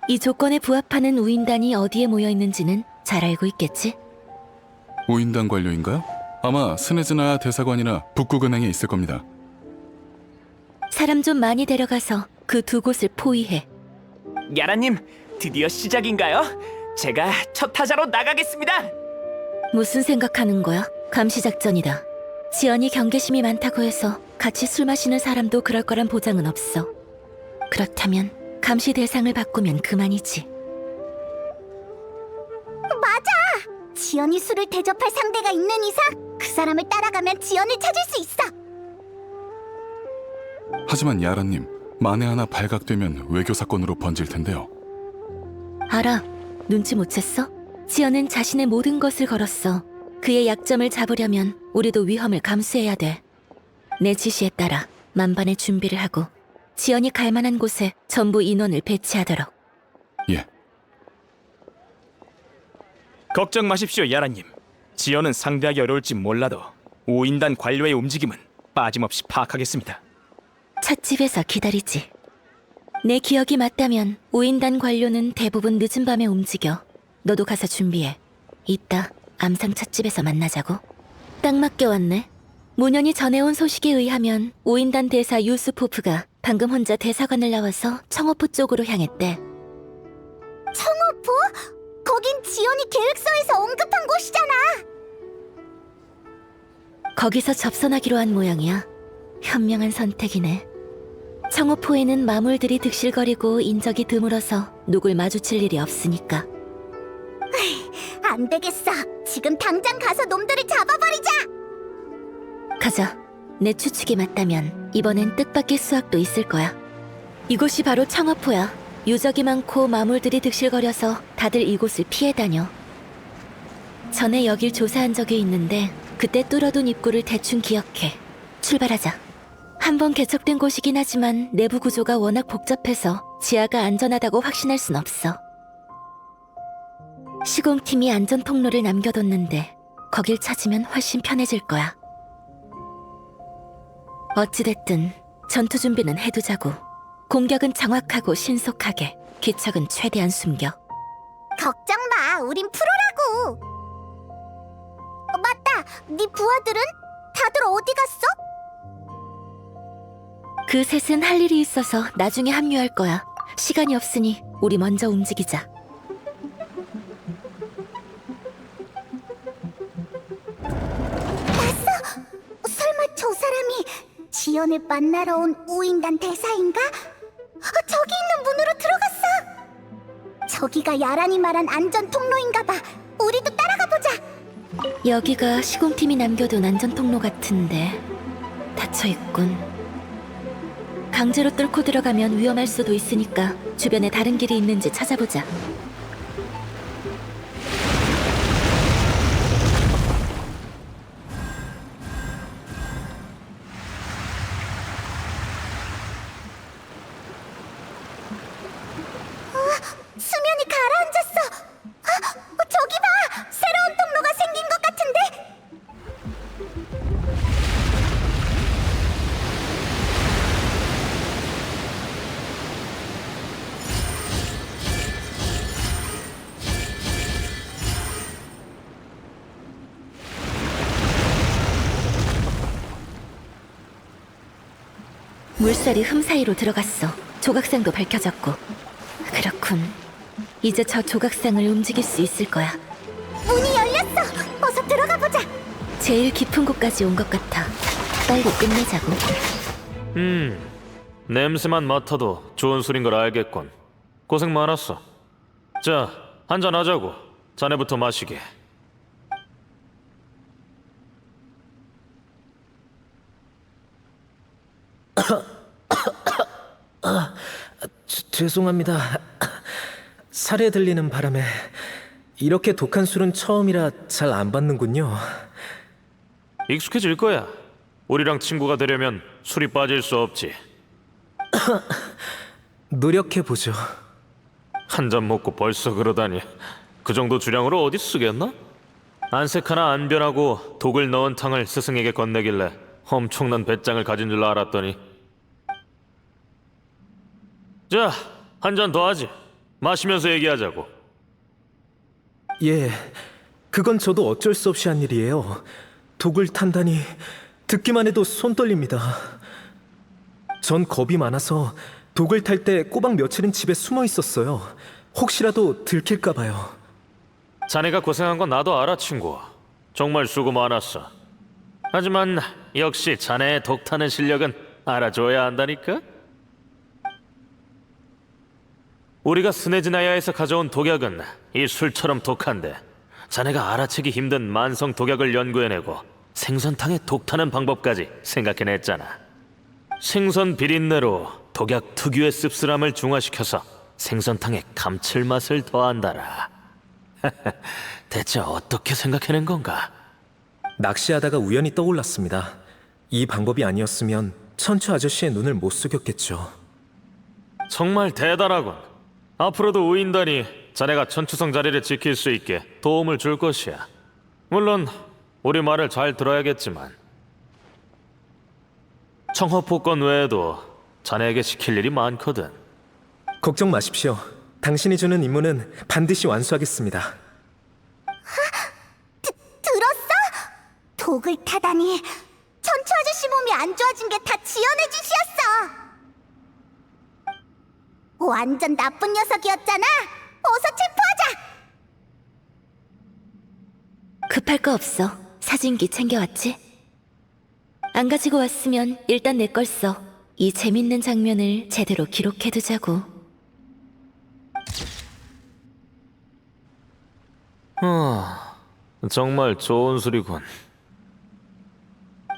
이 조건에 부합하는 우인단이 어디에 모여 있는지는 잘 알고 있겠지? 우인단 관료인가요? 아마 스네즈나야 대사관이나 북극은행에 있을 겁니다. 사람 좀 많이 데려가서 그 두 곳을 포위해. 야라님, 드디어 시작인가요? 제가 첫 타자로 나가겠습니다. 무슨 생각하는 거야? 감시작전이다. 지연이 경계심이 많다고 해서 같이 술 마시는 사람도 그럴 거란 보장은 없어. 그렇다면 감시 대상을 바꾸면 그만이지. 맞아! 지연이 술을 대접할 상대가 있는 이상 그 사람을 따라가면 지연을 찾을 수 있어. 하지만 야라님, 만에 하나 발각되면 외교 사건으로 번질 텐데요. 알아. 눈치 못 챘어? 지연은 자신의 모든 것을 걸었어. 그의 약점을 잡으려면 우리도 위험을 감수해야 돼. 내 지시에 따라 만반의 준비를 하고 지연이 갈 만한 곳에 전부 인원을 배치하도록. 예. 걱정 마십시오, 야라님. 지연은 상대하기 어려울지 몰라도 5인단 관료의 움직임은 빠짐없이 파악하겠습니다. 찻집에서 기다리지. 내 기억이 맞다면 5인단 관료는 대부분 늦은 밤에 움직여. 너도 가서 준비해. 이따 암상 찻집에서 만나자고. 딱 맞게 왔네. 모년이 전해온 소식에 의하면 5인단 대사 유스포프가 방금 혼자 대사관을 나와서 청호포 쪽으로 향했대. 청호포? 거긴 지연이 계획서에서 언급한 곳이잖아. 거기서 접선하기로 한 모양이야. 현명한 선택이네. 청호포에는 마물들이 득실거리고 인적이 드물어서 누굴 마주칠 일이 없으니까. 안 되겠어. 지금 당장 가서 놈들을 잡아버리자. 가자. 내 추측이 맞다면 이번엔 뜻밖의 수확도 있을 거야. 이곳이 바로 청호포야. 유적이 많고 마물들이 득실거려서 다들 이곳을 피해 다녀. 전에 여길 조사한 적이 있는데 그때 뚫어둔 입구를 대충 기억해. 출발하자. 한번 개척된 곳이긴 하지만 내부 구조가 워낙 복잡해서 지하가 안전하다고 확신할 순 없어. 시공팀이 안전 통로를 남겨뒀는데 거길 찾으면 훨씬 편해질 거야. 어찌됐든 전투 준비는 해두자고. 공격은 정확하고 신속하게, 기척은 최대한 숨겨. 걱정 마. 우린 프로라고. 맞다. 네 부하들은? 다들 어디 갔어? 그 셋은 할 일이 있어서 나중에 합류할 거야. 시간이 없으니 우리 먼저 움직이자. 봤어? 설마 저 사람이 지연을 만나러 온 우인단 대사인가? 저기 있는 문으로 들어갔어. 저기가 야란이 말한 안전 통로인가 봐. 우리도 따라가 보자. 여기가 시공팀이 남겨둔 안전 통로 같은데 닫혀있군. 강제로 뚫고 들어가면 위험할 수도 있으니까 주변에 다른 길이 있는지 찾아보자. 수면이 가라앉았어. 저기 봐. 새로운 통로가 생긴 것 같은데. 물살이 흠 사이로 들어갔어. 조각상도 밝혀졌고. 그렇군. 이제 저 조각상을 움직일 수 있을 거야. 문이 열렸어. 어서 들어가 보자. 제일 깊은 곳까지 온 것 같아. 빨리 끝내자고. 냄새만 맡아도 좋은 술인 걸 알겠군. 고생 많았어. 자, 한잔 하자고. 자네부터 마시게. 죄송합니다. 살에 들리는 바람에 이렇게 독한 술은 처음이라 잘 안 받는군요. 익숙해질 거야. 우리랑 친구가 되려면 술이 빠질 수 없지. 노력해보죠. 한 잔 먹고 벌써 그러다니. 그 정도 주량으로 어디 쓰겠나? 안색 하나 안 변하고 독을 넣은 탕을 스승에게 건네길래 엄청난 배짱을 가진 줄 알았더니. 자, 한 잔 더 하지. 마시면서 얘기하자고. 예, 그건 저도 어쩔 수 없이 한 일이에요. 독을 탄다니 듣기만 해도 손 떨립니다. 전 겁이 많아서 독을 탈 때 꼬박 며칠은 집에 숨어 있었어요. 혹시라도 들킬까 봐요. 자네가 고생한 건 나도 알아, 친구. 정말 수고 많았어. 하지만 역시 자네의 독 타는 실력은 알아줘야 한다니까? 우리가 스네즈나야에서 가져온 독약은 이 술처럼 독한데 자네가 알아채기 힘든 만성 독약을 연구해내고 생선탕에 독 타는 방법까지 생각해냈잖아. 생선 비린내로 독약 특유의 씁쓸함을 중화시켜서 생선탕에 감칠맛을 더한다라. 대체 어떻게 생각해낸 건가? 낚시하다가 우연히 떠올랐습니다. 이 방법이 아니었으면 천추 아저씨의 눈을 못 속였겠죠. 정말 대단하군. 앞으로도 우인단이 자네가 천추성 자리를 지킬 수 있게 도움을 줄 것이야. 물론 우리 말을 잘 들어야겠지만 청허포건 외에도 자네에게 시킬 일이 많거든. 걱정 마십시오. 당신이 주는 임무는 반드시 완수하겠습니다. 들었어? 독을 타다니. 천추 아저씨 몸이 안 좋아진 게 다 지연의 짓이었어. 완전 나쁜 녀석이었잖아. 어서 체포하자. 급할 거 없어. 사진기 챙겨왔지? 안 가지고 왔으면 일단 내 걸 써. 이 재밌는 장면을 제대로 기록해두자고. 정말 좋은 술이군.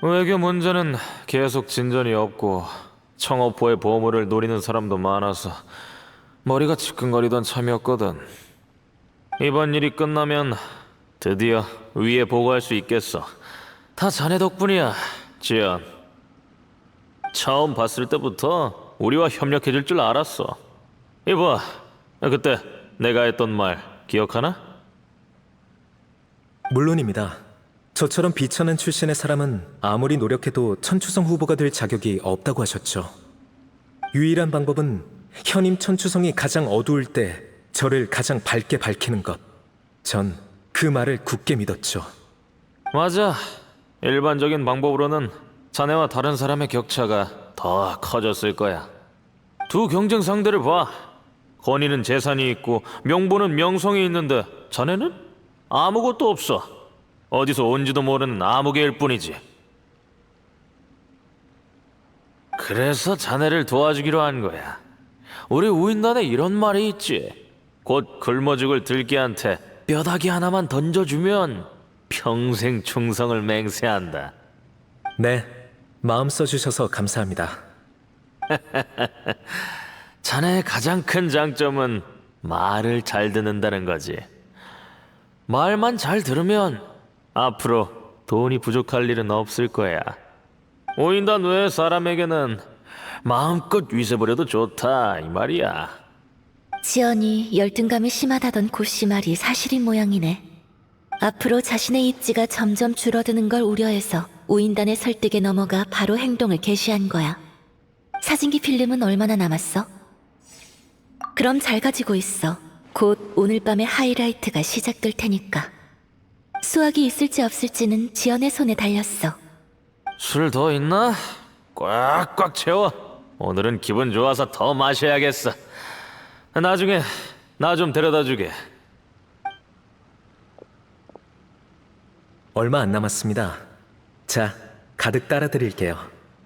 외교 문제는 계속 진전이 없고 청어포의 보물을 노리는 사람도 많아서 머리가 지끈거리던 참이었거든. 이번 일이 끝나면 드디어 위에 보고할 수 있겠어. 다 자네 덕분이야, 지연. 처음 봤을 때부터 우리와 협력해줄 줄 알았어. 이봐, 그때 내가 했던 말 기억하나? 물론입니다. 저처럼 비천한 출신의 사람은 아무리 노력해도 천추성 후보가 될 자격이 없다고 하셨죠. 유일한 방법은 현임 천추성이 가장 어두울 때 저를 가장 밝게 밝히는 것. 전 그 말을 굳게 믿었죠. 맞아. 일반적인 방법으로는 자네와 다른 사람의 격차가 더 커졌을 거야. 두 경쟁 상대를 봐. 건이는 재산이 있고 명보는 명성이 있는데 자네는 아무것도 없어. 어디서 온지도 모르는 아무개일 뿐이지. 그래서 자네를 도와주기로 한 거야. 우리 우인단에 이런 말이 있지. 곧 굶어 죽을 들개한테 뼈다귀 하나만 던져주면 평생 충성을 맹세한다. 네, 마음 써주셔서 감사합니다. 자네의 가장 큰 장점은 말을 잘 듣는다는 거지. 말만 잘 들으면 앞으로 돈이 부족할 일은 없을 거야. 오인단 외의 사람에게는 마음껏 위세 부려도 좋다 이 말이야. 지연이 열등감이 심하다던 고씨 말이 사실인 모양이네. 앞으로 자신의 입지가 점점 줄어드는 걸 우려해서 우인단의 설득에 넘어가 바로 행동을 개시한 거야. 사진기 필름은 얼마나 남았어? 그럼 잘 가지고 있어. 곧 오늘 밤의 하이라이트가 시작될 테니까. 수학이 있을지 없을지는 지연의 손에 달렸어. 술 더 있나? 꽉꽉 채워. 오늘은 기분 좋아서 더 마셔야겠어. 나중에 나 좀 데려다 주게. 얼마 안 남았습니다. 자, 가득 따라 드릴게요.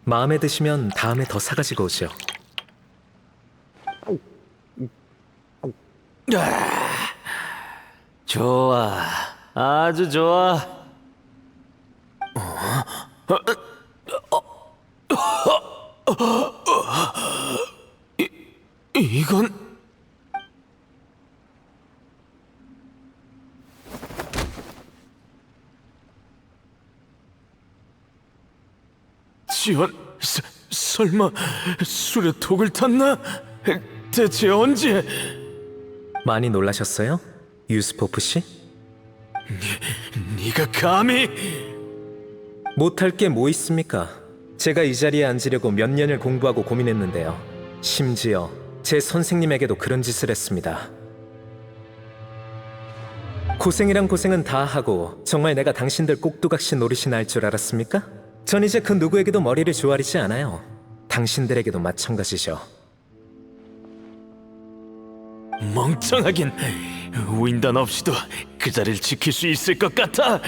마음에 드시면 다음에 더 사가지고 오시오. 야. 좋아, 아주 좋아. 이건 지원, 설마 술에 독을 탔나? 대체 언제? 많이 놀라셨어요? 유스포프 씨? 네가 감히? 못할 게 뭐 있습니까? 제가 이 자리에 앉으려고 몇 년을 공부하고 고민했는데요. 심지어 제 선생님에게도 그런 짓을 했습니다. 고생이란 고생은 다 하고 정말 내가 당신들 꼭두각시 노릇이나 할 줄 알았습니까? 전 이제 그 누구에게도 머리를 조아리지 않아요. 당신들에게도 마찬가지죠. 멍청하긴. 우인단 없이도 그 자리를 지킬 수 있을 것 같아.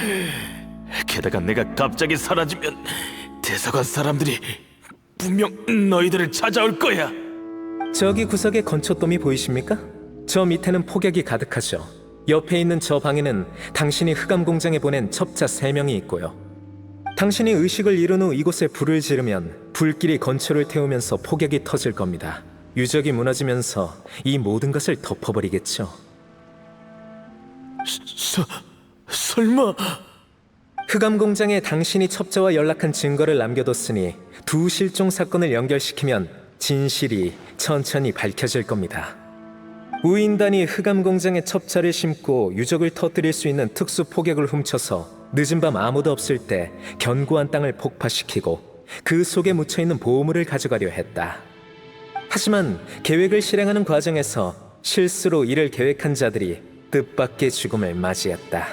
게다가 내가 갑자기 사라지면 대사관 사람들이 분명 너희들을 찾아올 거야. 저기 구석에 건초돔이 보이십니까? 저 밑에는 폭약이 가득하죠. 옆에 있는 저 방에는 당신이 흑암 공장에 보낸 첩자 3명이 있고요. 당신이 의식을 잃은 후 이곳에 불을 지르면 불길이 건초를 태우면서 폭약이 터질 겁니다. 유적이 무너지면서 이 모든 것을 덮어버리겠죠. 설마... 흑암 공장에 당신이 첩자와 연락한 증거를 남겨뒀으니 두 실종 사건을 연결시키면 진실이 천천히 밝혀질 겁니다. 우인단이 흑암 공장에 첩자를 심고 유적을 터뜨릴 수 있는 특수 폭약을 훔쳐서 늦은 밤 아무도 없을 때 견고한 땅을 폭파시키고 그 속에 묻혀있는 보물을 가져가려 했다. 하지만 계획을 실행하는 과정에서 실수로 이를 계획한 자들이 뜻밖의 죽음을 맞이했다.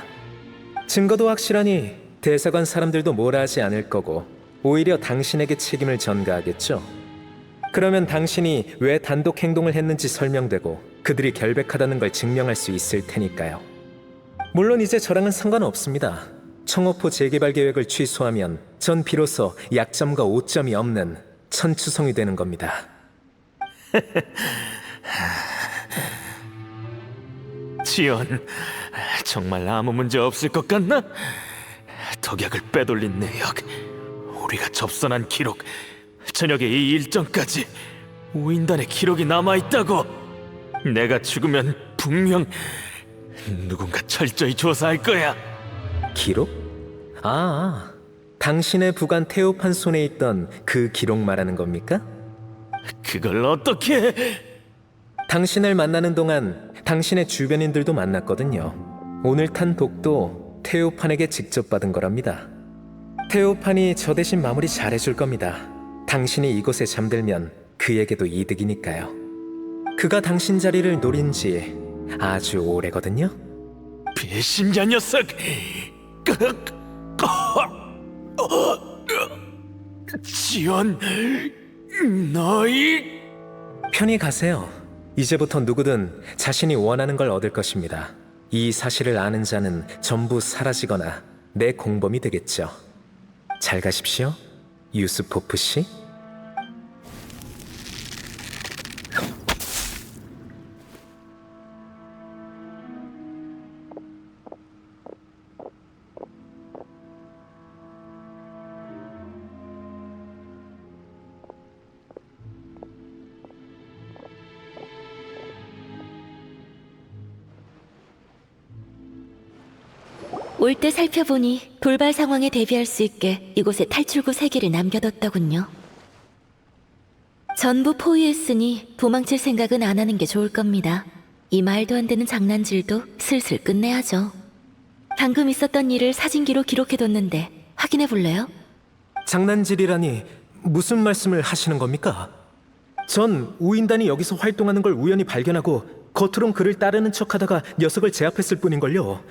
증거도 확실하니 대사관 사람들도 뭐라 하지 않을 거고 오히려 당신에게 책임을 전가하겠죠. 그러면 당신이 왜 단독 행동을 했는지 설명되고 그들이 결백하다는 걸 증명할 수 있을 테니까요. 물론 이제 저랑은 상관없습니다. 청어포 재개발 계획을 취소하면 전 비로소 약점과 오점이 없는 천추성이 되는 겁니다. 지연, 정말 아무 문제 없을 것 같나? 덕약을 빼돌린 내역, 우리가 접선한 기록, 저녁의 이 일정까지 우인단의 기록이 남아있다고. 내가 죽으면 분명 누군가 철저히 조사할 거야. 기록? 당신의 부관 태오판 손에 있던 그 기록 말하는 겁니까? 그걸 어떻게... 당신을 만나는 동안 당신의 주변인들도 만났거든요. 오늘 탄 독도 태오판에게 직접 받은 거랍니다. 태오판이 저 대신 마무리 잘해줄 겁니다. 당신이 이곳에 잠들면 그에게도 이득이니까요. 그가 당신 자리를 노린 지 아주 오래거든요. 배신자 녀석! 지연, 너희... 편히 가세요. 이제부터 누구든 자신이 원하는 걸 얻을 것입니다. 이 사실을 아는 자는 전부 사라지거나 내 공범이 되겠죠. 잘 가십시오, 유스포프 씨. 올 때 살펴보니 돌발 상황에 대비할 수 있게 이곳에 탈출구 3개를 남겨뒀더군요. 전부 포위했으니 도망칠 생각은 안 하는 게 좋을 겁니다. 이 말도 안 되는 장난질도 슬슬 끝내야죠. 방금 있었던 일을 사진기로 기록해뒀는데 확인해 볼래요? 장난질이라니 무슨 말씀을 하시는 겁니까? 전 우인단이 여기서 활동하는 걸 우연히 발견하고 겉으론 그를 따르는 척하다가 녀석을 제압했을 뿐인걸요.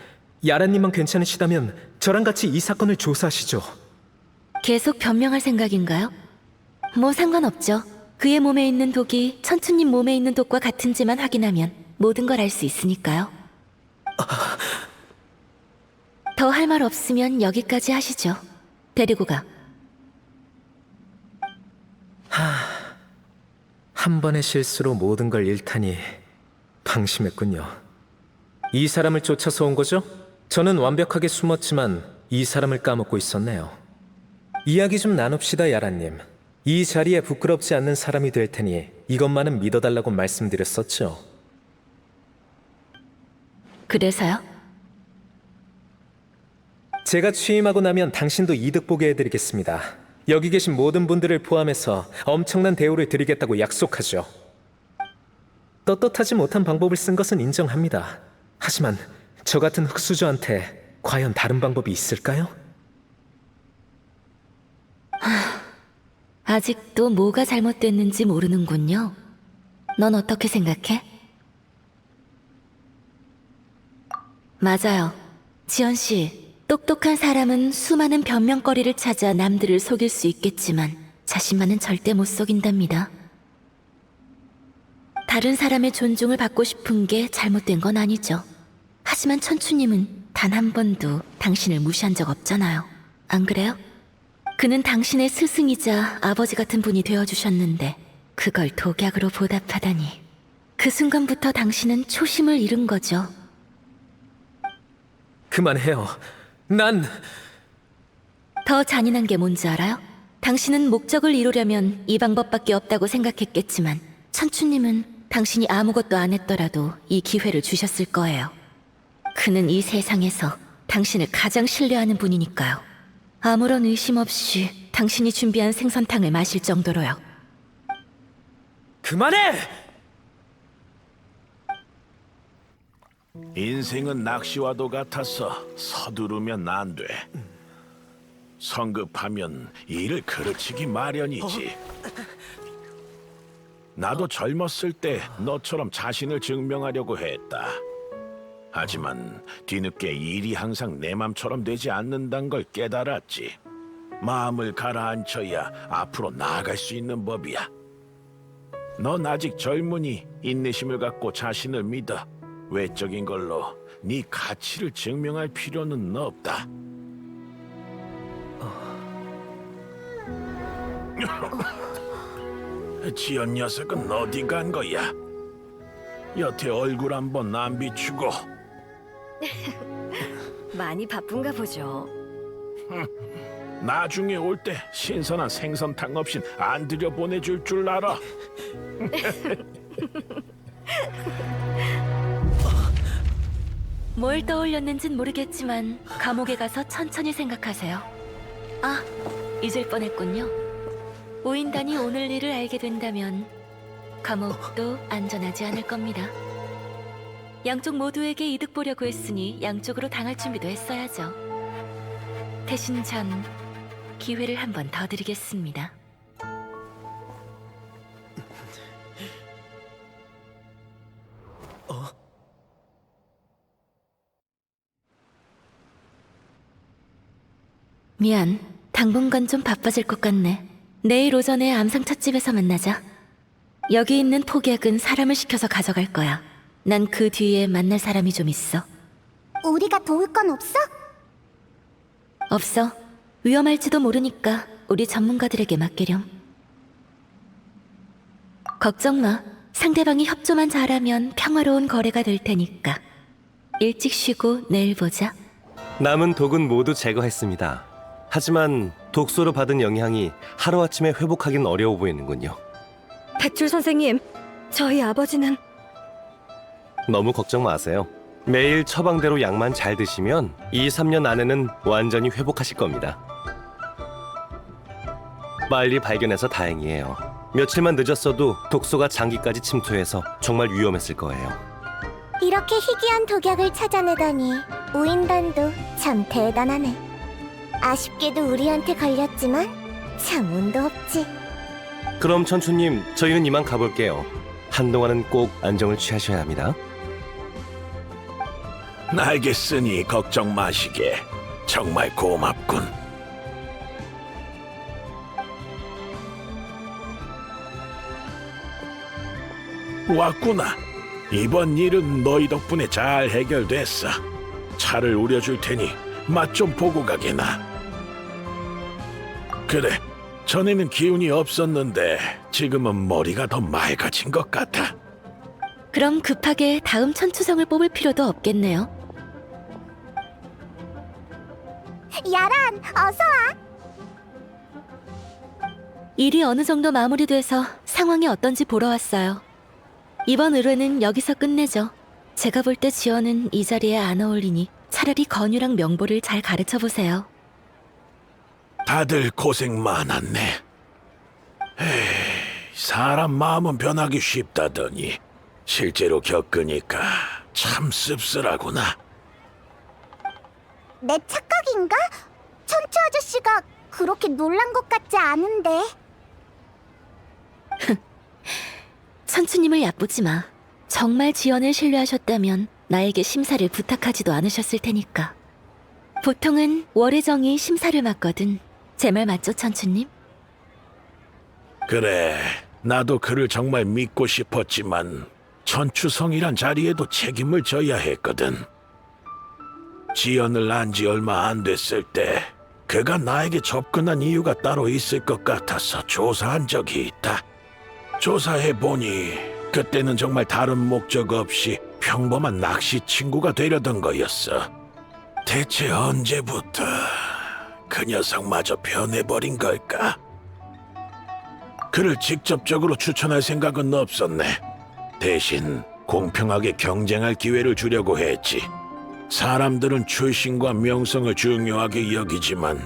야라님만 괜찮으시다면 저랑 같이 이 사건을 조사하시죠. 계속 변명할 생각인가요? 뭐 상관없죠. 그의 몸에 있는 독이 천추님 몸에 있는 독과 같은지만 확인하면 모든 걸 알 수 있으니까요. 더 할 말 없으면 여기까지 하시죠. 데리고 가. 한 번의 실수로 모든 걸 잃다니 방심했군요. 이 사람을 쫓아서 온 거죠? 저는 완벽하게 숨었지만 이 사람을 까먹고 있었네요. 이야기 좀 나눕시다, 야라님. 이 자리에 부끄럽지 않는 사람이 될 테니 이것만은 믿어달라고 말씀드렸었죠. 그래서요? 제가 취임하고 나면 당신도 이득 보게 해드리겠습니다. 여기 계신 모든 분들을 포함해서 엄청난 대우를 드리겠다고 약속하죠. 떳떳하지 못한 방법을 쓴 것은 인정합니다. 하지만 저 같은 흑수저한테 과연 다른 방법이 있을까요? 아직도 뭐가 잘못됐는지 모르는군요. 넌 어떻게 생각해? 맞아요. 지연 씨, 똑똑한 사람은 수많은 변명거리를 찾아 남들을 속일 수 있겠지만 자신만은 절대 못 속인답니다. 다른 사람의 존중을 받고 싶은 게 잘못된 건 아니죠. 하지만 천추님은 단 한 번도 당신을 무시한 적 없잖아요. 안 그래요? 그는 당신의 스승이자 아버지 같은 분이 되어주셨는데 그걸 독약으로 보답하다니. 그 순간부터 당신은 초심을 잃은 거죠. 그만해요. 난... 더 잔인한 게 뭔지 알아요? 당신은 목적을 이루려면 이 방법밖에 없다고 생각했겠지만 천추님은 당신이 아무것도 안 했더라도 이 기회를 주셨을 거예요. 그는 이 세상에서 당신을 가장 신뢰하는 분이니까요. 아무런 의심 없이 당신이 준비한 생선탕을 마실 정도로요. 그만해! 인생은 낚시와도 같아서 서두르면 안 돼. 성급하면 일을 그르치기 마련이지. 나도 젊었을 때 너처럼 자신을 증명하려고 했다. 하지만 뒤늦게 일이 항상 내 맘처럼 되지 않는다는 걸 깨달았지. 마음을 가라앉혀야 앞으로 나아갈 수 있는 법이야. 넌 아직 젊으니 인내심을 갖고 자신을 믿어. 외적인 걸로 네 가치를 증명할 필요는 없다. 지연 녀석은 어디 간 거야? 여태 얼굴 한번 안 비추고. 많이 바쁜가 보죠. 나중에 올 때 신선한 생선탕 없인 안 들여보내줄 줄 알아. 뭘 떠올렸는진 모르겠지만 감옥에 가서 천천히 생각하세요. 아, 잊을 뻔했군요. 오인단이 오늘 일을 알게 된다면 감옥도 안전하지 않을 겁니다. 양쪽 모두에게 이득 보려고 했으니 양쪽으로 당할 준비도 했어야죠. 대신 전 기회를 한 번 더 드리겠습니다. 미안, 당분간 좀 바빠질 것 같네. 내일 오전에 암상찻집에서 만나자. 여기 있는 폭약은 사람을 시켜서 가져갈 거야. 난 그 뒤에 만날 사람이 좀 있어. 우리가 도울 건 없어? 없어. 위험할지도 모르니까 우리 전문가들에게 맡기렴. 걱정 마. 상대방이 협조만 잘하면 평화로운 거래가 될 테니까. 일찍 쉬고 내일 보자. 남은 독은 모두 제거했습니다. 하지만 독소로 받은 영향이 하루아침에 회복하긴 어려워 보이는군요. 백줄 선생님, 저희 아버지는... 너무 걱정 마세요. 매일 처방대로 약만 잘 드시면 2-3년 안에는 완전히 회복하실 겁니다. 빨리 발견해서 다행이에요. 며칠만 늦었어도 독소가 장기까지 침투해서 정말 위험했을 거예요. 이렇게 희귀한 독약을 찾아내다니 우인단도 참 대단하네. 아쉽게도 우리한테 걸렸지만 참 운도 없지. 그럼 천추님, 저희는 이만 가볼게요. 한동안은 꼭 안정을 취하셔야 합니다. 알겠으니 걱정 마시게. 정말 고맙군. 왔구나. 이번 일은 너희 덕분에 잘 해결됐어. 차를 우려줄 테니 맛 좀 보고 가게나. 그래, 전에는 기운이 없었는데 지금은 머리가 더 맑아진 것 같아. 그럼 급하게 다음 천추성을 뽑을 필요도 없겠네요. 야란, 어서 와. 일이 어느 정도 마무리돼서 상황이 어떤지 보러 왔어요. 이번 의뢰는 여기서 끝내죠. 제가 볼 때 지연은 이 자리에 안 어울리니 차라리 건유랑 명보를 잘 가르쳐보세요. 다들 고생 많았네. 에이, 사람 마음은 변하기 쉽다더니 실제로 겪으니까 참 씁쓸하구나. 내 착각인가? 천추 아저씨가 그렇게 놀란 것 같지 않은데. 천추님을 얕보지 마. 정말 지연을 신뢰하셨다면 나에게 심사를 부탁하지도 않으셨을 테니까. 보통은 월혜정이 심사를 맡거든. 제 말 맞죠, 천추님? 그래, 나도 그를 정말 믿고 싶었지만 천추성이란 자리에도 책임을 져야 했거든. 지연을 안 지 얼마 안 됐을 때 그가 나에게 접근한 이유가 따로 있을 것 같아서 조사한 적이 있다. 조사해보니 그때는 정말 다른 목적 없이 평범한 낚시 친구가 되려던 거였어. 대체 언제부터 그 녀석마저 변해버린 걸까? 그를 직접적으로 추천할 생각은 없었네. 대신 공평하게 경쟁할 기회를 주려고 했지. 사람들은 출신과 명성을 중요하게 여기지만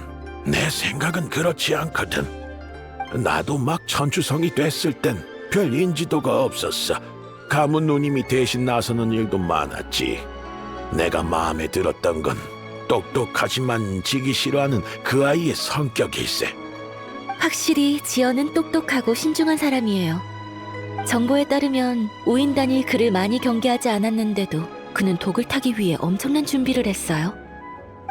내 생각은 그렇지 않거든. 나도 막 천추성이 됐을 땐 별 인지도가 없었어. 가문 누님이 대신 나서는 일도 많았지. 내가 마음에 들었던 건 똑똑하지만 지기 싫어하는 그 아이의 성격일세. 확실히 지연은 똑똑하고 신중한 사람이에요. 정보에 따르면 우인단이 그를 많이 경계하지 않았는데도 그는 독을 타기 위해 엄청난 준비를 했어요.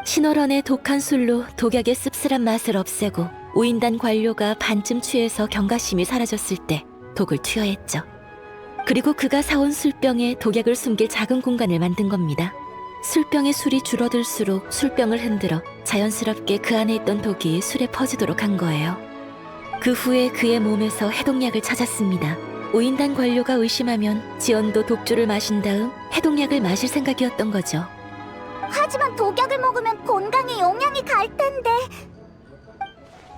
신월원의 독한 술로 독약의 씁쓸한 맛을 없애고 우인단 관료가 반쯤 취해서 경각심이 사라졌을 때 독을 투여했죠. 그리고 그가 사온 술병에 독약을 숨길 작은 공간을 만든 겁니다. 술병의 술이 줄어들수록 술병을 흔들어 자연스럽게 그 안에 있던 독이 술에 퍼지도록 한 거예요. 그 후에 그의 몸에서 해독약을 찾았습니다. 우인단 관료가 의심하면 지연도 독주를 마신 다음 해독약을 마실 생각이었던 거죠. 하지만 독약을 먹으면 건강에 영향이 갈 텐데.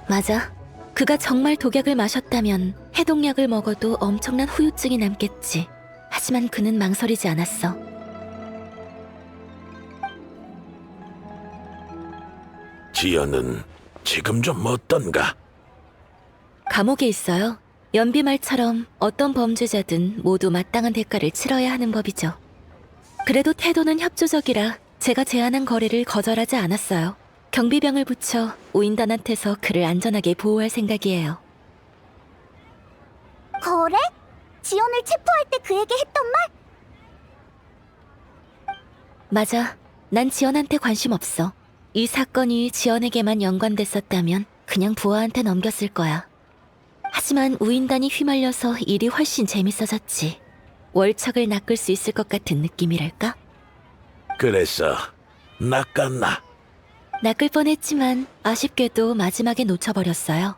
맞아. 그가 정말 독약을 마셨다면 해독약을 먹어도 엄청난 후유증이 남겠지. 하지만 그는 망설이지 않았어. 지연은 지금 좀 어떤가? 감옥에 있어요. 연비말처럼 어떤 범죄자든 모두 마땅한 대가를 치러야 하는 법이죠. 그래도 태도는 협조적이라 제가 제안한 거래를 거절하지 않았어요. 경비병을 붙여 우인단한테서 그를 안전하게 보호할 생각이에요. 거래? 지연을 체포할 때 그에게 했던 말? 맞아. 난 지연한테 관심 없어. 이 사건이 지연에게만 연관됐었다면 그냥 부하한테 넘겼을 거야. 하지만 우인단이 휘말려서 일이 훨씬 재밌어졌지. 월척을 낚을 수 있을 것 같은 느낌이랄까? 그래서 낚았나? 낚을 뻔했지만 아쉽게도 마지막에 놓쳐버렸어요.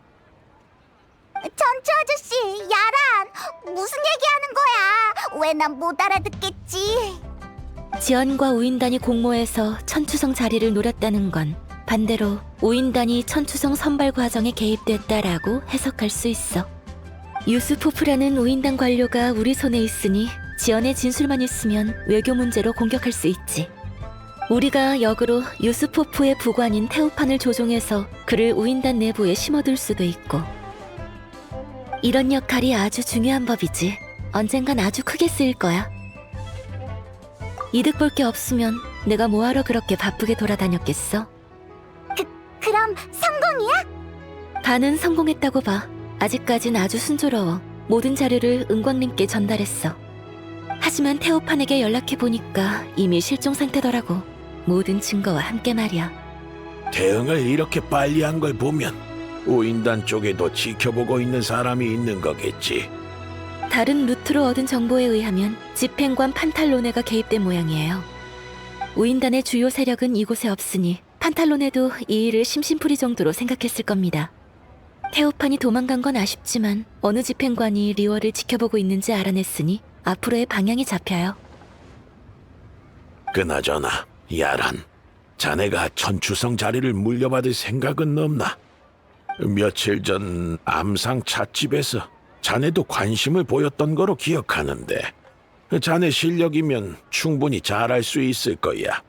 전투 아저씨, 야란, 무슨 얘기하는 거야? 왜 난 못 알아듣겠지? 지연과 우인단이 공모해서 천추성 자리를 노렸다는 건 반대로 우인단이 천추성 선발 과정에 개입됐다라고 해석할 수 있어. 유스포프라는 우인단 관료가 우리 손에 있으니 지연의 진술만 있으면 외교 문제로 공격할 수 있지. 우리가 역으로 유스포프의 부관인 테오판을 조종해서 그를 우인단 내부에 심어둘 수도 있고. 이런 역할이 아주 중요한 법이지. 언젠간 아주 크게 쓰일 거야. 이득 볼 게 없으면 내가 뭐하러 그렇게 바쁘게 돌아다녔겠어? 그럼 성공이야? 반은 성공했다고 봐. 아직까진 아주 순조로워. 모든 자료를 은광님께 전달했어. 하지만 태호판에게 연락해보니까 이미 실종 상태더라고. 모든 증거와 함께 말이야. 대응을 이렇게 빨리 한 걸 보면 우인단 쪽에도 지켜보고 있는 사람이 있는 거겠지. 다른 루트로 얻은 정보에 의하면 집행관 판탈로네가 개입된 모양이에요. 우인단의 주요 세력은 이곳에 없으니 판탈로네도 이 일을 심심풀이 정도로 생각했을 겁니다. 테오판이 도망간 건 아쉽지만 어느 집행관이 리월을 지켜보고 있는지 알아냈으니 앞으로의 방향이 잡혀요. 그나저나 야란, 자네가 천추성 자리를 물려받을 생각은 없나? 며칠 전 암상 찻집에서 자네도 관심을 보였던 거로 기억하는데 자네 실력이면 충분히 잘할 수 있을 거야.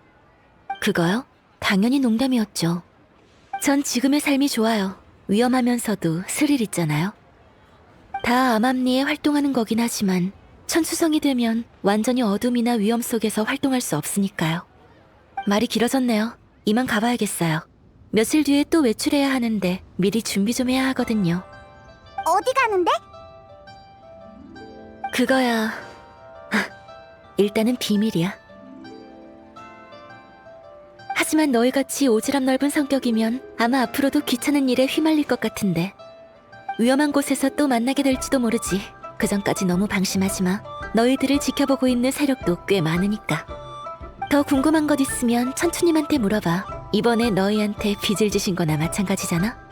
그거요? 당연히 농담이었죠. 전 지금의 삶이 좋아요. 위험하면서도 스릴 있잖아요. 다 암암리에 활동하는 거긴 하지만 천수성이 되면 완전히 어둠이나 위험 속에서 활동할 수 없으니까요. 말이 길어졌네요. 이만 가봐야겠어요. 며칠 뒤에 또 외출해야 하는데 미리 준비 좀 해야 하거든요. 어디 가는데? 그거야... 일단은 비밀이야. 하지만 너희같이 오지랖 넓은 성격이면 아마 앞으로도 귀찮은 일에 휘말릴 것 같은데 위험한 곳에서 또 만나게 될지도 모르지. 그전까지 너무 방심하지 마. 너희들을 지켜보고 있는 세력도 꽤 많으니까. 더 궁금한 것 있으면 천추님한테 물어봐. 이번에 너희한테 빚을 지신 거나 마찬가지잖아.